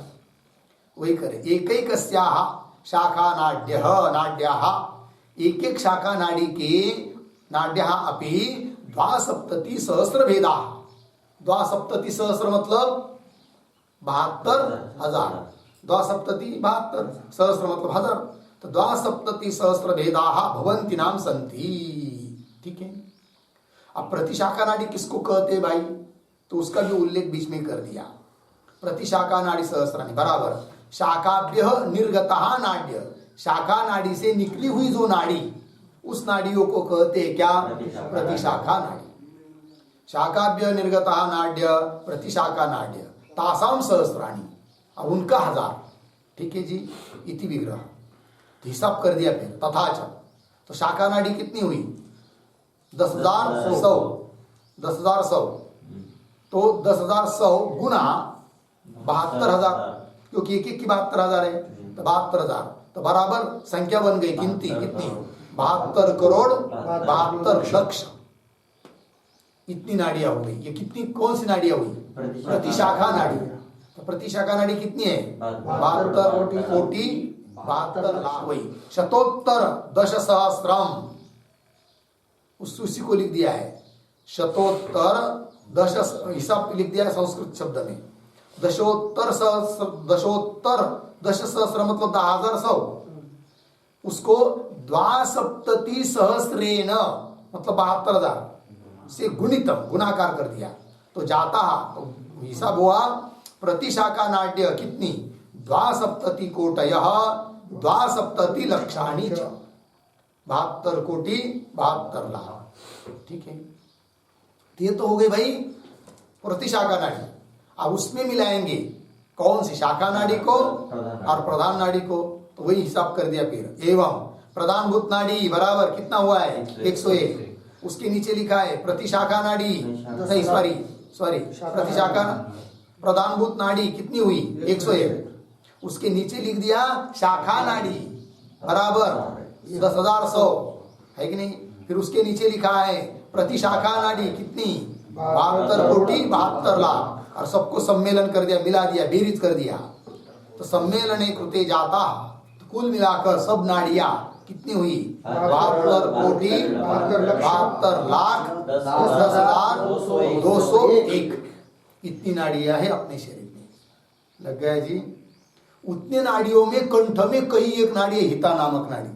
वही करे एकैकस्याः शाखा नाड्याः, एक एक शाखा नाड़ी के नाड्याः अपि द्वासप्तति सहस्र भेदाः, द्वासप्तति सहस्र मतलब 72,000, द्वासप्तति 72, सहस्र मतलब 1000, तो द्वासप्तति सहस्र भेदाः भवन्ति नाम सन्ति। ठीक है। अब प्रतिशाखा नाड़ी किसको कहते हैं भाई? तो उसका भी उल्लेख बीच में कर दिया। प्रतिशाखा नाड़ी सहस्राणी बराबर शाखाभ्य निर्गतः नाड्य, शाखा नाड़ी से निकली हुई जो नाड़ी, उस नाड़ियों को कहते हैं क्या? प्रतिशाखा नाड़ी। शाखाभ्य निर्गतः नाड्य प्रतिशाखा नाड्य तासाम सहस्राणी, अब उनका 1000। ठीक है जी, इति विग्रह, तो हिसाब कर दिया। फिर तथाच, तो शाखा नाड़ी कितनी हुई? 10,100, 10,100, तो 10,100 गुना 72,000, क्योंकि एक एक की 72,000 है, तो 72,000, तो बराबर संख्या बन गई गिनती कितनी? 72 करोड़ 72 लक्ष, इतनी नाड़ियां हो गई। ये कितनी, कौन सी नाड़ियां हुई? प्रतिशाखा नाड़ी। तो प्रतिशाखा नाड़ी कितनी है? 72 कोटि 72 लाख। वही शतोत्तर दश सहस्त्रम, उसी को लिख दिया है शतोत्तर दश, हिसाब लिख दिया है संस्कृत शब्द में। दशोत्तर दश सहस्र मतलब 10,100, उसको द्वासप्तति सहस्रेण मतलब 72,000 से गुणितम, गुणाकार कर दिया, तो जाता, तो हिसाब हुआ प्रतिशाखा नाट्य कितनी? द्वासप्तति कोटयः द्वासप्तति लक्षाणि च, 72 कोटि 72 लाख। ठीक है, ये तो हो गई भाई प्रतिशाखा नाड़ी। अब उसमें मिलाएंगे कौन सी? शाखा नाड़ी को और प्रधान नाड़ी को, तो वही हिसाब कर दिया। फिर एवं प्रधानभूत नाड़ी बराबर कितना हुआ है? 101। उसके नीचे लिखा है प्रतिशाखा नाड़ी, सॉरी प्रतिशाखा प्रधानभूत नाड़ी कितनी हुई? 101। उसके नीचे लिख दिया शाखा नाड़ी बराबर 10,100, है कि नहीं? फिर उसके नीचे लिखा है प्रतिशाखा नाड़ी कितनी? 72 कोटि 72 लाख, और सबको सम्मेलन कर दिया, मिला दिया, बेरीज कर दिया, तो सम्मेलने कृते जाता, तो कुल मिलाकर सब नाड़ियां कितनी हुई? 72 कोटि 72 लाख 10,201, इतनी नाड़ियां है अपने शरीर में। लग गया जी? उतने नाड़ियों में कंठ में कई एक नाड़ी है, हिता नामक नाड़ी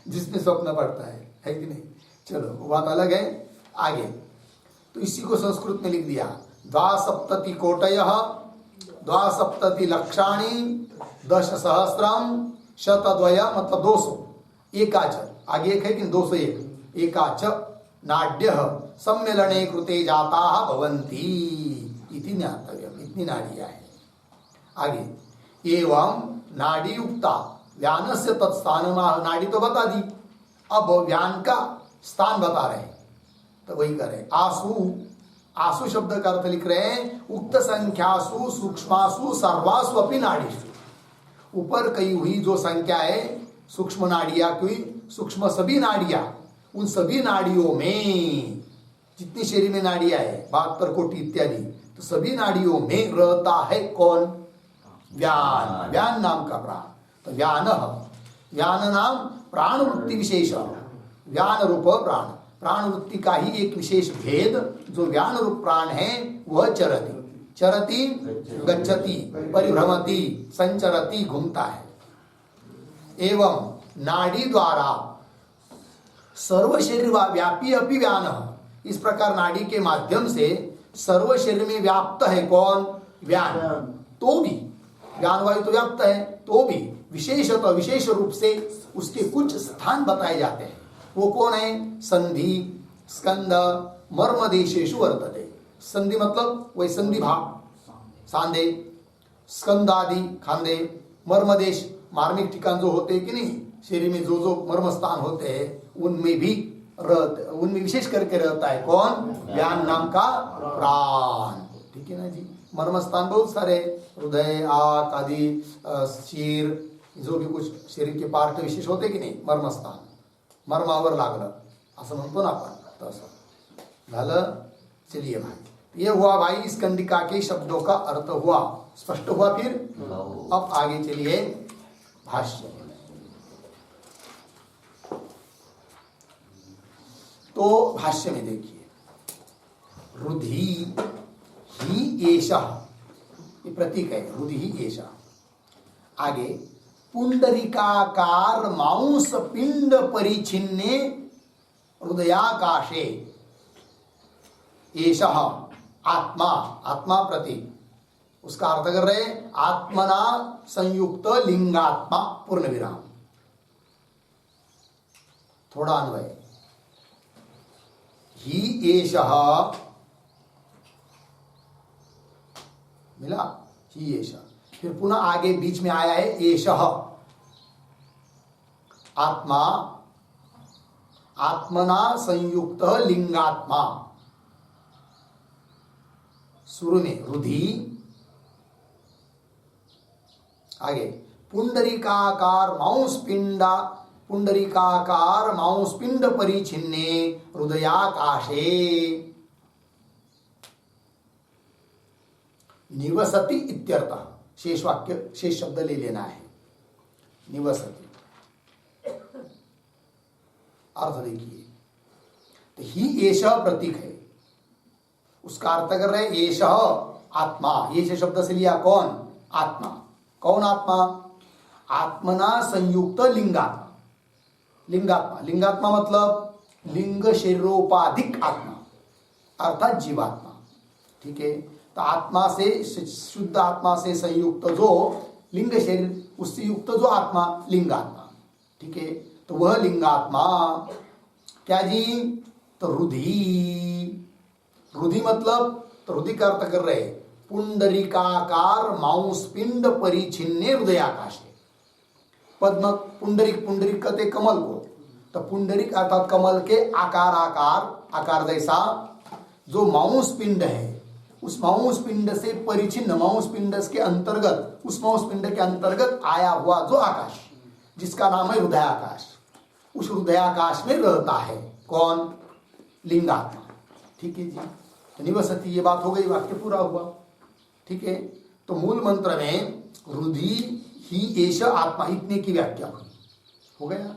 जिसमें स्वप्न पड़ता है कि नहीं? चलो वो बात अलग है। आगे तो इसी को संस्कृत में लिख दिया द्वासप्तति कोटयः द्वासप्तति लक्षाणि दश सहस्रम शतद्वय मतलब 200 एकाच, आगे एक है कि 201 एकाच नाड्यः सम्मेलने कृते जाताः भवन्ति इति ज्ञातव्यम्। इतनी नाड़ियां है। आगे एवं नाड़ी युक्ता व्यानस्य तत्स्थान, नाड़ी तो बता दी, अब व्यान का स्थान बता रहे, तो वही करें। आसु, आसु शब्द का अर्थ लिख रहे हैं उक्त संख्यासु सूक्ष्मासु सर्वासु अपि नाड़ीषु, ऊपर कही हुई जो संख्या है सूक्ष्म नाड़ियां की, सूक्ष्म सभी नाड़ियां, उन सभी नाड़ियों में जितनी शरीर में नाड़ियां है 72 कोटि इत्यादि, तो सभी नाड़ियों में रहता है कौन? व्यान, व्यान नाम का प्राण। तो व्यान, व्यान नाम प्राण वृत्ति विशेष, व्यान रूप प्राण, प्राण वृत्ति का ही एक विशेष भेद जो व्यान रूप प्राण है वह चरति, चरति गच्छति, परिभ्रमति, संचरति, घूमता है। एवं नाड़ी द्वारा सर्व शरीर व्यापी अपि व्यान, इस प्रकार नाड़ी के माध्यम से सर्व शरीर में व्याप्त है कौन? व्यान। तो भी व्यान वायु तो व्याप्त है, तो भी विशेषतः विशेष रूप से उसके कुछ स्थान बताए जाते हैं। वो कौन है? संधि, स्कंद, मर्म देशेषु वर्तते। संधि मतलब वही संधि भाग, सांधे, स्कंद आदि खांदे, मर्म देश मार्मिक ठिकान जो होते हैं कि नहीं, शरीर में जो जो मर्म स्थान होते हैं उनमें भी उनमें विशेष करके रहता है कौन? व्यान नाम का प्राण। ठीक है ना जी। मर्म स्थान बहुत सारे, हृदय, आंख आदि, शीर, जो भी कुछ शरीर के पार्ट विशेष होते की नाही, मर्मस्थान, मर्मावर लागलं असं म्हणतो ना आपण, तसं झालं। चलिए भाई, ये हुआ भाई स्कंदिका के शब्दों का अर्थ हुआ, स्पष्ट हुआ। फिर अब आगे चलिए भाष्य। तो भाष्य में देखिए, रुधि ही एषः, ये प्रतीक है, रुधि ही एषः। आगे पुंडरीकाकार मांस पिंड परिचिन्ने हृदयाकाशे, एषः आत्मा, आत्मा प्रतीक, उसका अर्थ कर रहे आत्मना संयुक्त लिंगात्मा, पूर्ण विराम, थोड़ा अन्वय। ही एषः, मिला, ही एषः। फिर पुनः आगे बीच में आया है एषः, आत्मा, आत्मना संयुक्त लिंगात्मा, शुरू में रुधि, आगे पुंडरीकाकार मांस पिंडा, पुंडरीकाकार मांस पिंड परिचिन्ने हृदयाकाशे निवसति इत्यर्थः। शेष वाक्य, शेष शब्द ले लेना है, निवसति। अर्थ देखिए, तो ही एषः प्रतीक है, उसका अर्थ कर रहे एषः आत्मा, ये शब्द से लिया कौन? आत्मा। कौन आत्मा? आत्मना संयुक्त लिंगात्मा, लिंगात्मा, लिंगात्मा मतलब लिंग शरीरोपाधिक आत्मा, अर्थात जीवात्मा। ठीक है, तो आत्मा से, शुद्ध आत्मा से संयुक्त जो लिंग शरीर, उससे युक्त जो आत्मा, लिंगात्मा। ठीक है, तो वह लिंगात्मा क्या जी? तो रुधि, रुधि मतलब, तो रुधि का अर्थ कर रहे पुंडरीकाकार मांस पिंड परिचिन्ने हृदयाकाशे। पद्म, पुंडरीक, पुंडरीक कहते कमल को, तो पुंडरीक अर्थात कमल के आकार, आकार जैसा जो मांस पिंड है, उस मांस पिंड से परिचिन्न, मांस पिंड के अंतर्गत, उस मांस पिंड के अंतर्गत आया हुआ जो आकाश, जिसका नाम है हृदयाकाश, उस हृदयाकाश में रहता है कौन? लिंगात्मा। ठीक है जी, तो निवसति, ये बात हो गई, वाक्य पूरा हुआ। ठीक है, तो मूल मंत्र में रुधि ही एष आत्मा, इतने की व्याख्या हुई, हो गया।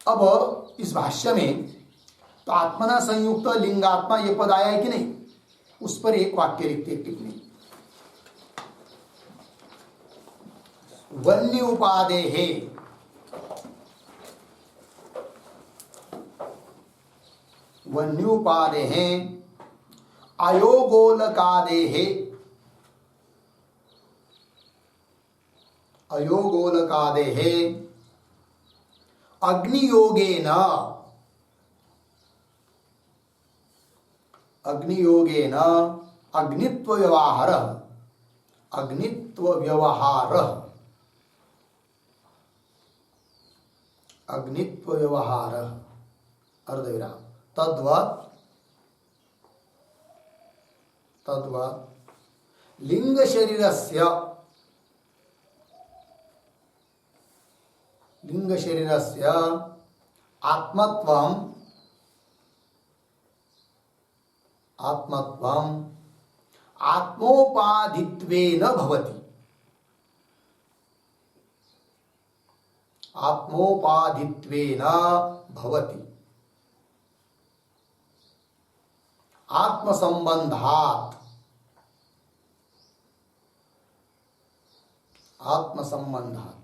अब इस भाष्य में तो आत्मना संयुक्त लिंगात्मा ये पद आया है कि नहीं, उस पर एक वाक्य लिखते, टिप्पणी। वन्य उपादेः, वन्युपादेः अयोगोलकादेः, अयोगोलकादेः अग्नियोगेन, अग्नियोगेन अग्नित्व व्यवहार, अग्नित्व व्यवहार, अग्नित्व व्यवहार, अर्धविराम, तद्वत्, तद्वत् लिंग शरीरस्य, लिंग शरीरस्य आत्मत्वम्, आत्मत्वम् आत्मोपाधित्वेन भवति, आत्मोपाधित्वेन भवति। आत्मसंबंधात्, आत्मसंबंधात्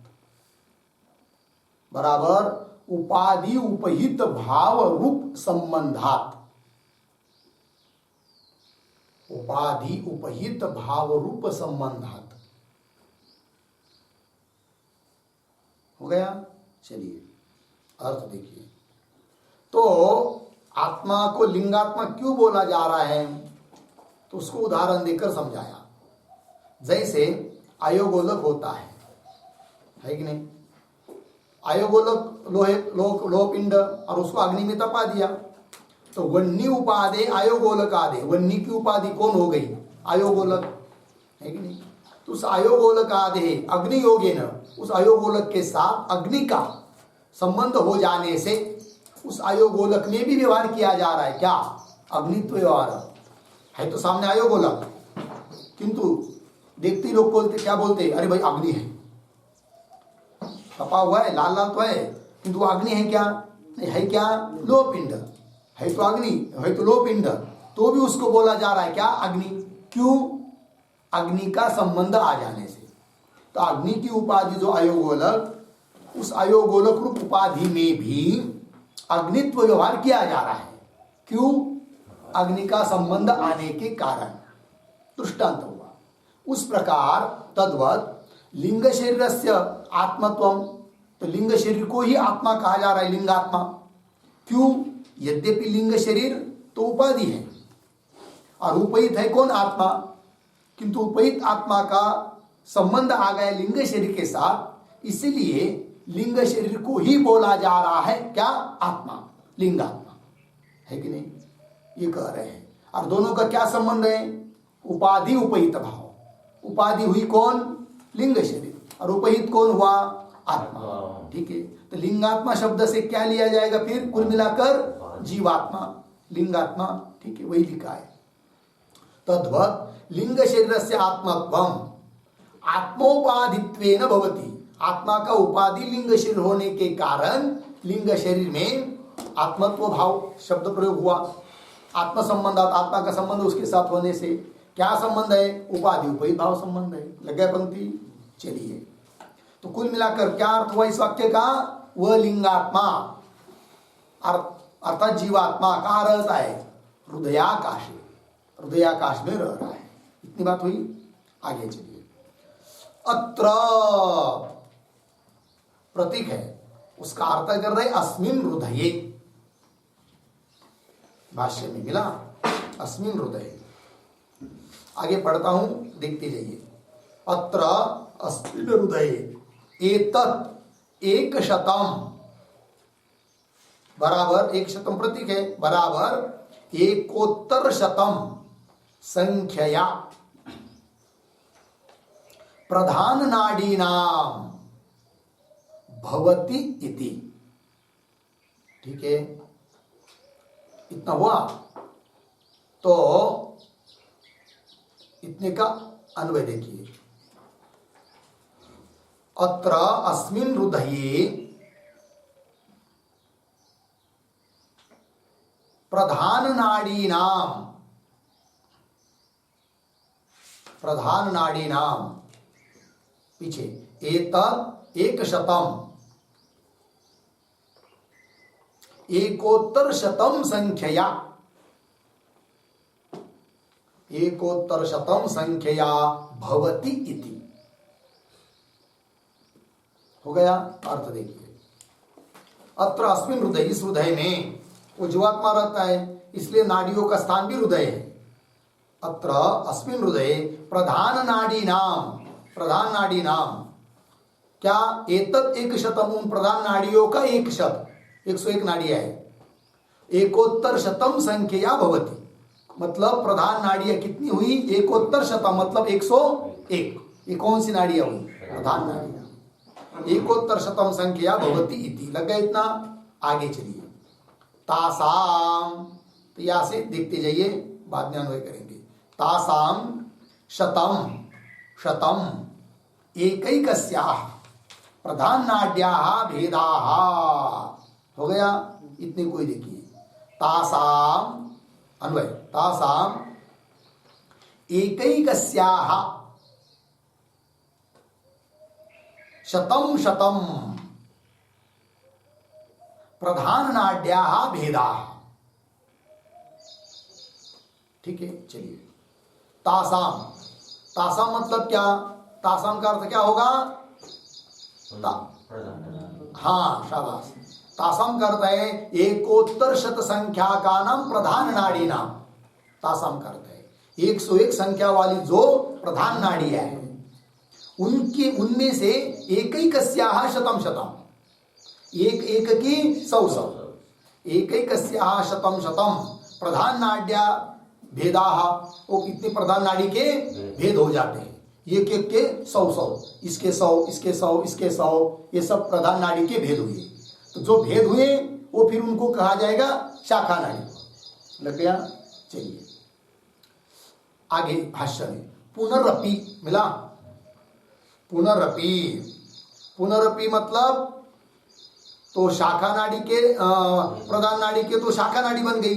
बराबर उपाधि उपहित भाव रूप संबंधात्, उपाधि उपहित भाव रूप संबंधात्। हो गया? चलिए अर्थ देखिए। तो आत्मा को लिंगात्मा क्यों बोला जा रहा है, तो उसको उदाहरण देकर समझाया। जैसे आयोगोलक होता है कि नहीं? आयोगोलक लोहपिंड और उसको अग्नि में तपा दिया, तो वन्नी उपाधि आयोगोलक आदि, वन्नी की उपाधि कौन हो गई? आयोगोलक, है कि नहीं? तो उस आयोगोलक आदि अग्नि योगे न, उस आयोगोलक के साथ अग्नि का संबंध हो जाने से उस आयोगोलक में भी व्यवहार किया जा रहा है। क्या? अग्नित्व व्यवहार है तो सामने आयोगोलक, किंतु देखते ही लोग बोलते, क्या बोलते? अरे भाई अग्नि है, तपा हुआ है, लाल लाल तो है, किंतु अग्नि है क्या? नहीं है। क्या? लोहपिंड है तो अग्नि है तो लोहपिंड, तो भी उसको बोला जा रहा है क्या? अग्नि। क्यों? अग्नि का संबंध आ जाने से। तो अग्नि की उपाधि जो आयोगोलक, उस आयोगोलक रूप उपाधि में भी अग्नित्व व्यवहार किया जा रहा है। क्यों? अग्नि का संबंध आने के कारण। दृष्टांत हुआ। उस प्रकार तद्वत लिंग शरीरस्य आत्मत्वम, तो लिंग शरीर को ही आत्मा कहा जा रहा है, लिंगात्मा। क्यों? यद्यपि लिंग शरीर तो उपाधि है और उपहित है कौन? आत्मा, किंतु उपहित आत्मा का संबंध आ गया लिंग शरीर के साथ, इसलिए लिंग शरीर को ही बोला जा रहा है क्या? आत्मा, लिंगात्मा, है कि नहीं? ये कह रहे हैं। और दोनों का क्या संबंध है? उपाधि उपहित भाव। उपाधि हुई कौन? लिंग शरीर, और उपहित कौन हुआ? आत्मा। ठीक है, तो लिंगात्मा शब्द से क्या लिया जाएगा फिर? कुल मिलाकर जीवात्मा, लिंगात्मा। ठीक है, वही लिखा है। तद्वत् लिंग शरीरस्य आत्मत्वम आत्मोपाधित्वेन भवति। आत्मा का उपाधि लिंग शरीर होने के कारण लिंग शरीर में आत्मत्व भाव शब्द प्रयोग हुआ। आत्म संबंधात, आत्मा का संबंध उसके साथ होने से क्या संबंध है? उपाधि उपहित भाव संबंध है। लग गया पंक्ति? चलिए, तो कुल मिलाकर क्या अर्थ हुआ इस वाक्य का? वह लिंगात्मा अर्थात जीवात्मा कहाँ रहता है? हृदयाकाश, हृदयाकाश में रह रहा है। इतनी बात हुई। आगे चलिए। अत्र प्रतीक है, उसका अर्थ कर रहे अस्मिन हृदये। भाष्य में मिला अस्मिन हृदये। आगे पढ़ता हूं, देखते जाइए। अत्र अस्मिन हृदये एतत् एक शतम, बराबर एक शतम प्रतीक है, बराबर एकोत्तर शतम संख्यया प्रधान नाडीनाम भवति इति। ठीक है, इतना हुआ। तो इतने का अन्वय देखिए। अत्र अस्मिन् हृदये प्रधान नाडीनाम, प्रधान नाडीनाम पीछे एतत् एक शतम एकोत्तर शतम संख्यया, एकोत्तर शतम संख्यया भवति इति। हो गया? अर्थ देखिए। अत्र अस्मिन् हृदय, इस हृदय में वो जीवात्मा रहता है, इसलिए नाड़ियों का स्थान भी हृदय है। अत्र अस्मिन् हृदय प्रधान नाड़ी नाम, प्रधान नाड़ी नाम क्या? एतत् एक शतम, उन प्रधान नाड़ियों का एक शत, 101 नाड़ियां है। एकोत्तर शतम संख्या भवति, मतलब प्रधान नाड़ियां कितनी हुई? एकोत्तर शतम, मतलब 101। ये कौन सी नाड़ियां हुई? प्रधान नाड़ियां। एकोत्तर शतम संख्या भवति इति। लग गया इतना? आगे चलिए। तासाम, तो यहां से देखते जाइए, बाद में अन्वय करेंगे। तासाम शतम, शतम एकैकस्याः, प्रधान नाड्या भेदा हो गया। इतने कोई देखिए, तासाम अन्वय, तासाम एकैकस्याः शतम शतम प्रधान नाड्याः भेदाः। ठीक है, चलिए। तासाम, तासाम मतलब क्या? तासाम का अर्थ क्या होगा? हाँ, शाबाश। तासाम का अर्थ है एकोत्तर शत संख्या का नाम प्रधान नाड़ी नाम। तासाम का अर्थ है 101 संख्या वाली जो प्रधान नाड़ी है, उनके उनमें से एकैकस्याः शतम शतम, एक एक की 100 100, एकैकस्याः शतम शतम प्रधान नाड्या भेदाः, वो कितने प्रधान नाड़ी के भेद हो जाते हैं, एक एक के 100 100, इसके 100 इसके 100 इसके 100, ये सब प्रधान नाड़ी के भेद हुए। तो जो भेद हुए वो फिर उनको कहा जाएगा शाखा नाड़ी। लग गया? चलिए आगे भाष्य में पुनरपि मिला। पुनरपि, पुनरपि मतलब तो शाखा नाड़ी के प्रधान नाड़ी के तो शाखा नाड़ी बन गई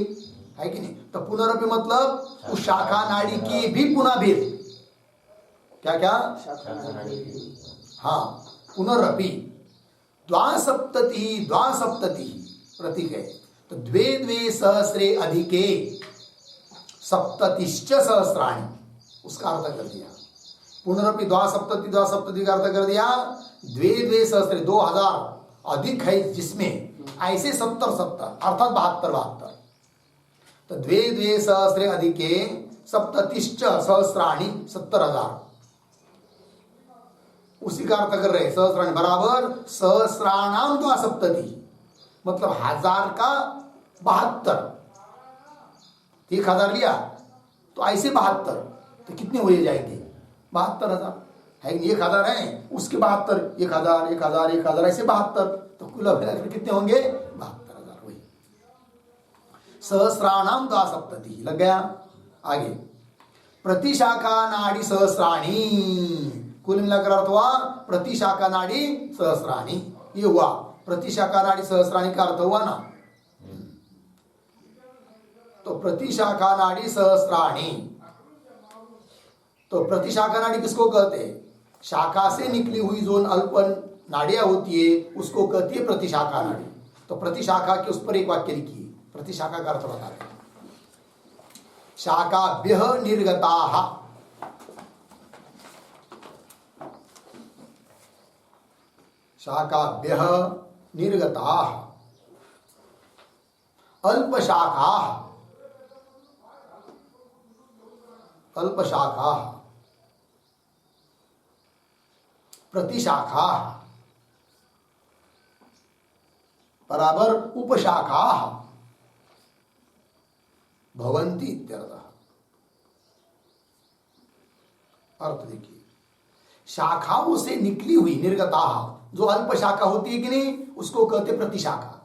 है कि नहीं? तो पुनरपि मतलब उस शाखा नाड़ी की भी पुनः भेद। क्या क्या? हाँ, पुनरपि द्वासप्तति, द्वासप्तति प्रतीक है, तो द्वे द्वे सहस्रे अधिके सप्ततिश्च सहस्राणि, उसका अर्थ कर दिया। पुनरपि द्वासप्तति, द्वासप्तति का अर्थ कर दिया द्वे द्वे सहस्रे, 2000 अधिक है जिसमें, ऐसे 70 70 अर्थात 72 72, तो द्वे द्वे सहस्रे अधिके सप्ततिश्च सहस्राणि 70,000, उसी का अर्थ कर रहे। सहस्राणि बराबर सहस्राणाम द्वासप्तति, मतलब 1000 का 72, 1000 लिया तो ऐसे 72, तो कितने हुए जाएंगे? 72,000 है, 1000 है उसके 72, 1000 1000 1000 ऐसे 72, तो कुल मिलाकर कितने होंगे? 72,000 हुए। सहस्राणाम द्वासप्तति लग गया। आगे प्रतिशाखा नाड़ी सहस्राणी, कुल मिलाकर अर्थ हुआ प्रतिशाखा नाड़ी सहस्राणी। ये हुआ प्रतिशाखा नाड़ी सहस्राणी का अर्थ हुआ ना। तो प्रतिशाखा नाड़ी सहस्राणी, तो प्रतिशाखा नाड़ी किसको कहते हैं? शाखा से निकली हुई जो अल्प नाड़ियां होती है उसको कहती है प्रतिशाखा नाड़ी। तो प्रतिशाखा के उस पर एक वाक्य लिखिए, प्रतिशाखा का अर्थ बताते हैं। शाखाभ्यः निर्गताः, शाखाभ्यः निर्गताः अल्पशाखाः, अल्पशाखाः प्रतिशाखाः बराबर उपशाखाः भवन्ति इत्यर्थः। अर्थ देखिए, शाखाओं से निकली हुई निर्गताः, जो अल्प शाखा होती है कि नहीं, उसको कहते प्रतिशाखा,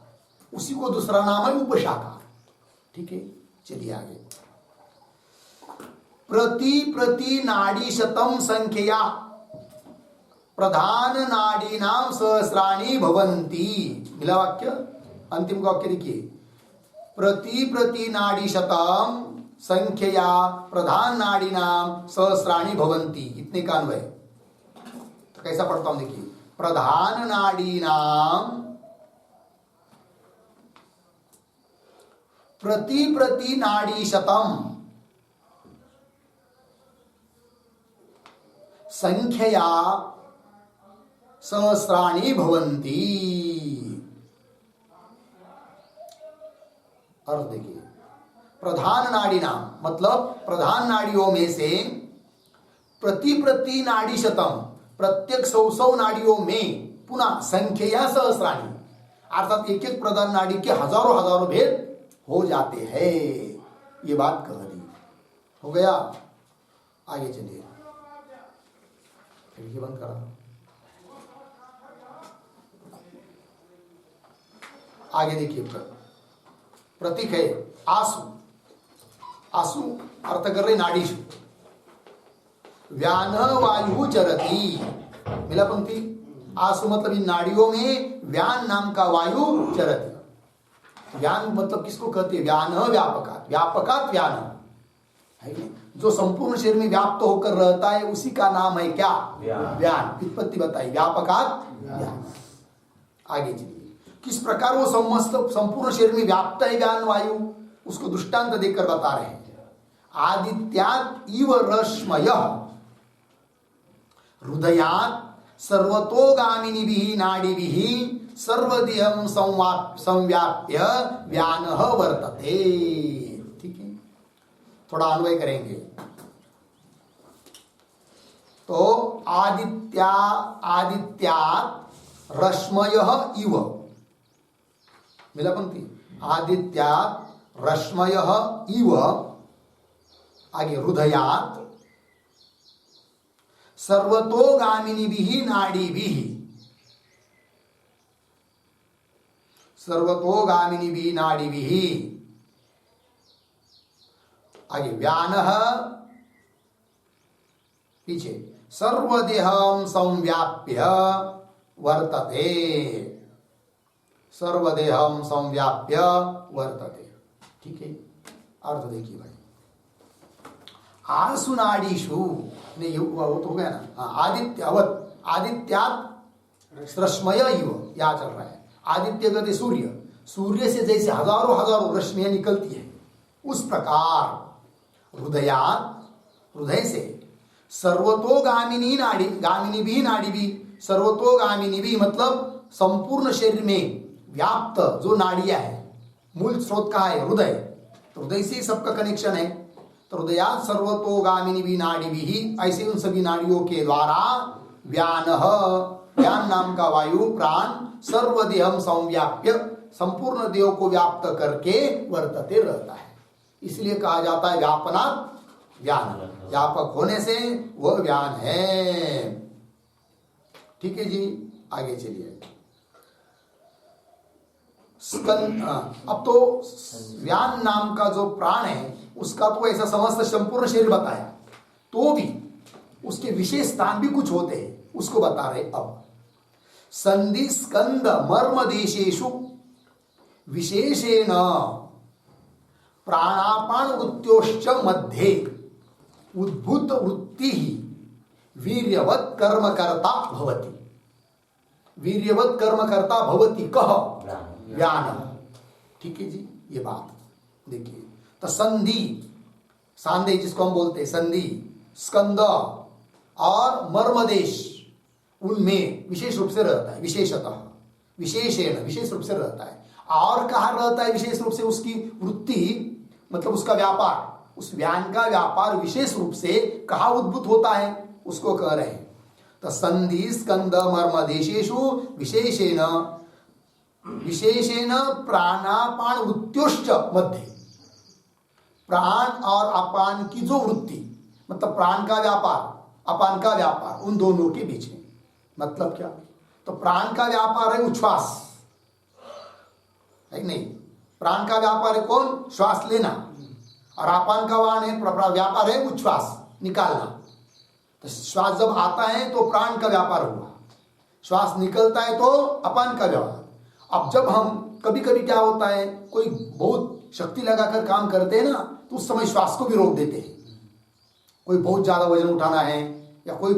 उसी को दूसरा नाम है उपशाखा। ठीक है, चलिए आगे। प्रति प्रति नाड़ी शतम संख्या प्रधान नाड़ी नाम सहस्राणी भवन्ति, मिला वाक्य? अंतिम वाक्य देखिए, प्रति प्रति नाड़ी शतम संख्या प्रधान नाड़ी नाम सहस्राणी भवन्ति, इतने का अन्वय। तो कैसा पढ़ता हूं देखिए, प्रधान नाड़ी नाम प्रति प्रति नाड़ी शतम संख्या सहस्राणी भवन्ति। अर्थ देखिए, प्रधान नाड़ी नाम मतलब प्रधान नाड़ियों में से प्रति प्रति नाड़ी शतम, प्रत्येक 100 नाड़ियों में पुनः संख्या सहस्राणी, अर्थात एक एक प्रधान नाड़ी के हजारों हजारों भेद हो जाते हैं। ये बात कह दी, हो गया। आगे चलिए, खिड़की बंद करा। आगे देखिए, प्रतीक है आसु, आसु अर्थ कर रहे नाड़ीशु। व्यान वायु चरती, मिला पंक्ति, आसु मतलब इन नाड़ियों में व्यान नाम का वायु चरति। व्यान मतलब किसको कहते हैं? व्यान व्यापकात, व्यापकात व्यान है कि नहीं? जो संपूर्ण शरीर में व्याप्त होकर रहता है उसी का नाम है क्या? व्यान। व्युत्पत्ति बताई, व्यापकात व्यान। आगे चलिए, किस प्रकार वो समस्त संपूर्ण शरीर में व्याप्त है व्यान वायु, उसको दृष्टांत देकर बता रहे हैं। आदित्यात् इव रश्मयः हृदयात् सर्वतोगामिनीभिः नाडीभिः सर्वदेहं संव्याप्य व्यानः वर्तते। ठीक है, थोड़ा अन्वय करेंगे। तो आदित्यात् रश्मयः इव, मिला पंक्ति, आदित्यात् रश्मयः इव, आगे हृदयात् सर्वतोगामिनीभिः नाडीभिः, सर्वतोगामिनीभिः नाडीभिः, आगे व्यानः, पीछे सर्वदेहं संव्याप्य वर्तते, सर्वदेहं संव्याप्य वर्तते। ठीक है, अर्थ देखिए भाई। आसु नाडीषु, नहीं वो तो हो गया ना, आदित्यवत, आदित्यात् रश्मय इव, या चल रहा है। आदित्य कहते सूर्य, सूर्य से जैसे हजारों हजारों रश्मियां निकलती है उस प्रकार हृदयात्, हृदय से सर्वतोगामिनी नाड़ी, गामिनी भी नाड़ी भी, सर्वतोगामिनी भी मतलब संपूर्ण शरीर में व्याप्त जो नाड़ियां है, मूल स्रोत कहाँ है? हृदय। तो हृदय से सबका कनेक्शन है। तो हृदयात् सर्वतोगामिनी भी नाड़ी भी, ऐसे उन सभी नाड़ियों के द्वारा व्यानः, व्यान नाम का वायु प्राण सर्वदेहं संव्याप्य, संपूर्ण देह को व्याप्त करके वर्तते रहता है। इसलिए कहा जाता है व्यापनात् व्यान, व्यापक होने से वह व्यान है। ठीक है जी, आगे चलिए। स्कंद, अब तो व्यान नाम का जो प्राण है उसका तो ऐसा समस्त संपूर्ण शरीर बताया, तो भी उसके विशेष स्थान भी कुछ होते हैं, उसको बता रहे अब। संधि स्कंद मर्म देशेषु विशेषेण प्राणापान वृत्त्योश्च मध्ये उद्भूत वृत्ति वीर्यवत् कर्मकर्ता भवति। वीर्यवत् कर्मकर्ता भवति कह? व्यान। ठीक है जी, ये बात देखिए। तो संधि, सांधे जिसको हम बोलते हैं संधि, स्कंद और मर्मदेश, उनमें विशेष रूप से रहता है, विशेषतः, विशेषेण, विशेष रूप से रहता है। और कहा रहता है विशेष रूप से? उसकी वृत्ति मतलब उसका व्यापार, उस व्यान का व्यापार विशेष रूप से कहा उद्भूत होता है, उसको कह रहे हैं। तो संधि स्कंद मर्मदेशेषु विशेषेण, विशेषेण प्राणापान वृत्त्योश्च मध्ये, प्राण और अपान की जो वृत्ति मतलब प्राण का व्यापार, अपान का व्यापार, उन दोनों के बीच में मतलब क्या? तो प्राण का व्यापार है उच्छ्वास, है नहीं? प्राण का व्यापार है कौन? श्वास लेना। और अपान का वाहन है, व्यापार है उच्छ्वास निकालना। तो श्वास जब आता है तो प्राण का व्यापार हुआ, श्वास निकलता है तो अपान का व्यापार। अब जब हम कभी कभी क्या होता है, कोई बहुत शक्ति लगाकर काम करते हैं ना, तो उस समय श्वास को भी रोक देते हैं। कोई बहुत ज्यादा वजन उठाना है या कोई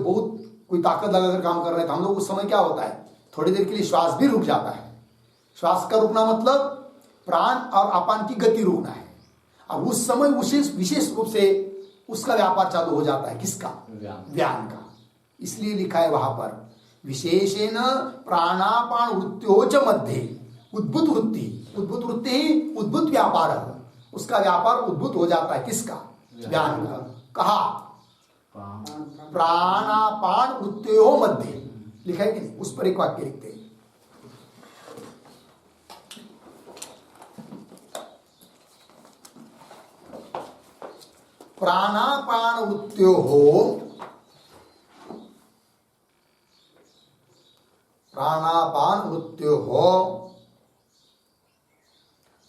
ताकत लगाकर काम कर रहे हैं, तो हम लोग उस समय क्या होता है, थोड़ी देर के लिए श्वास भी रुक जाता है। श्वास का रुकना मतलब प्राण और अपान की गति रुकना है। और उस समय विशेष रूप से उसका व्यापार चालू हो जाता है, किसका? व्यान का। इसलिए लिखा है वहां पर विशेषेण प्राणापान वृत्त्योच मध्ये उद्भूत वृत्ति, उद्भूत वृत्ति ही उद्भूत व्यापार है, उसका व्यापार उद्भूत हो जाता है, किसका? व्यान का। कहा? प्राणापान वृत्त्योः मध्ये, लिखा है कि नहीं? उस पर एक वाक्य लिखते हैं। प्राणापान वृत्त्योः, प्राणापान वृत्त्योः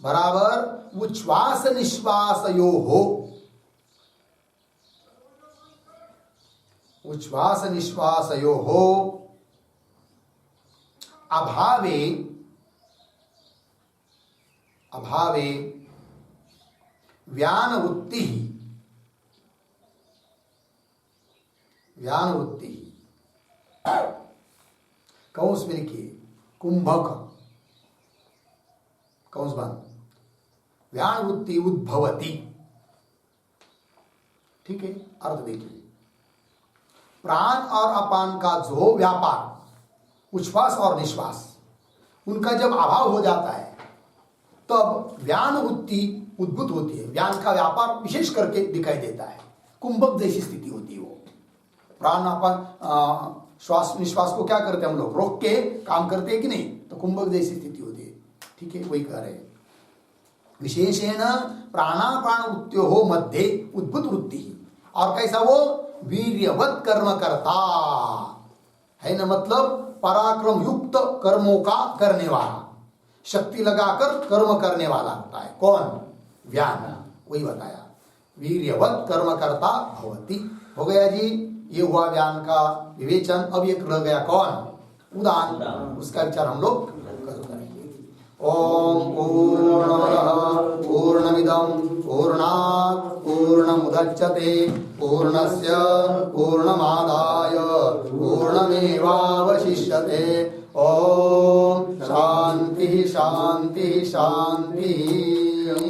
बराबर उच्छ्वास निश्वासयोः, उच्छ्वास निश्वासयोः अभावे अभावे व्यानवृत्ति व्यानवृत्ति कंस में लिखिए कुंभक कंस बंद व्यानवृत्ति उद्भवती। ठीक है, अर्थ देखिए, प्राण और अपान का जो व्यापार उच्छ्वास और निश्वास उनका जब अभाव हो जाता है तब व्यानवृत्ति उद्भूत होती है। व्यान का व्यापार विशेष करके दिखाई देता है, कुंभक जैसी स्थिति होती है। वो प्राण अपान श्वास निश्वास को क्या करते हैं हम लोग, रोक के काम करते हैं कि नहीं, तो कुंभक जैसी स्थिति होती है। ठीक है, वही कह रहे हैं विशेषेण प्राणापान वृत्त्योः मध्य उद्भूत वृत्ति। और कैसा वो, वीर्यवत कर्म करता है ना, मतलब पराक्रम युक्त कर्मों का करने वाला, शक्ति लगाकर कर्म करने वाला होता है। कौन, व्यान, वही बताया वीर्यवत कर्म करता भवति। हो गया जी, ये हुआ व्यान का विवेचन। अब एक रह गया कौन, उदान, उसका विचार हम लोग करेंगे। ओम पूर्णमदः पूर्णमिदं पूर्णात् पूर्णमुदच्यते पूर्णस्य पूर्णमादाय पूर्णमेवावशिष्यते। ओम शांति शांति शांति।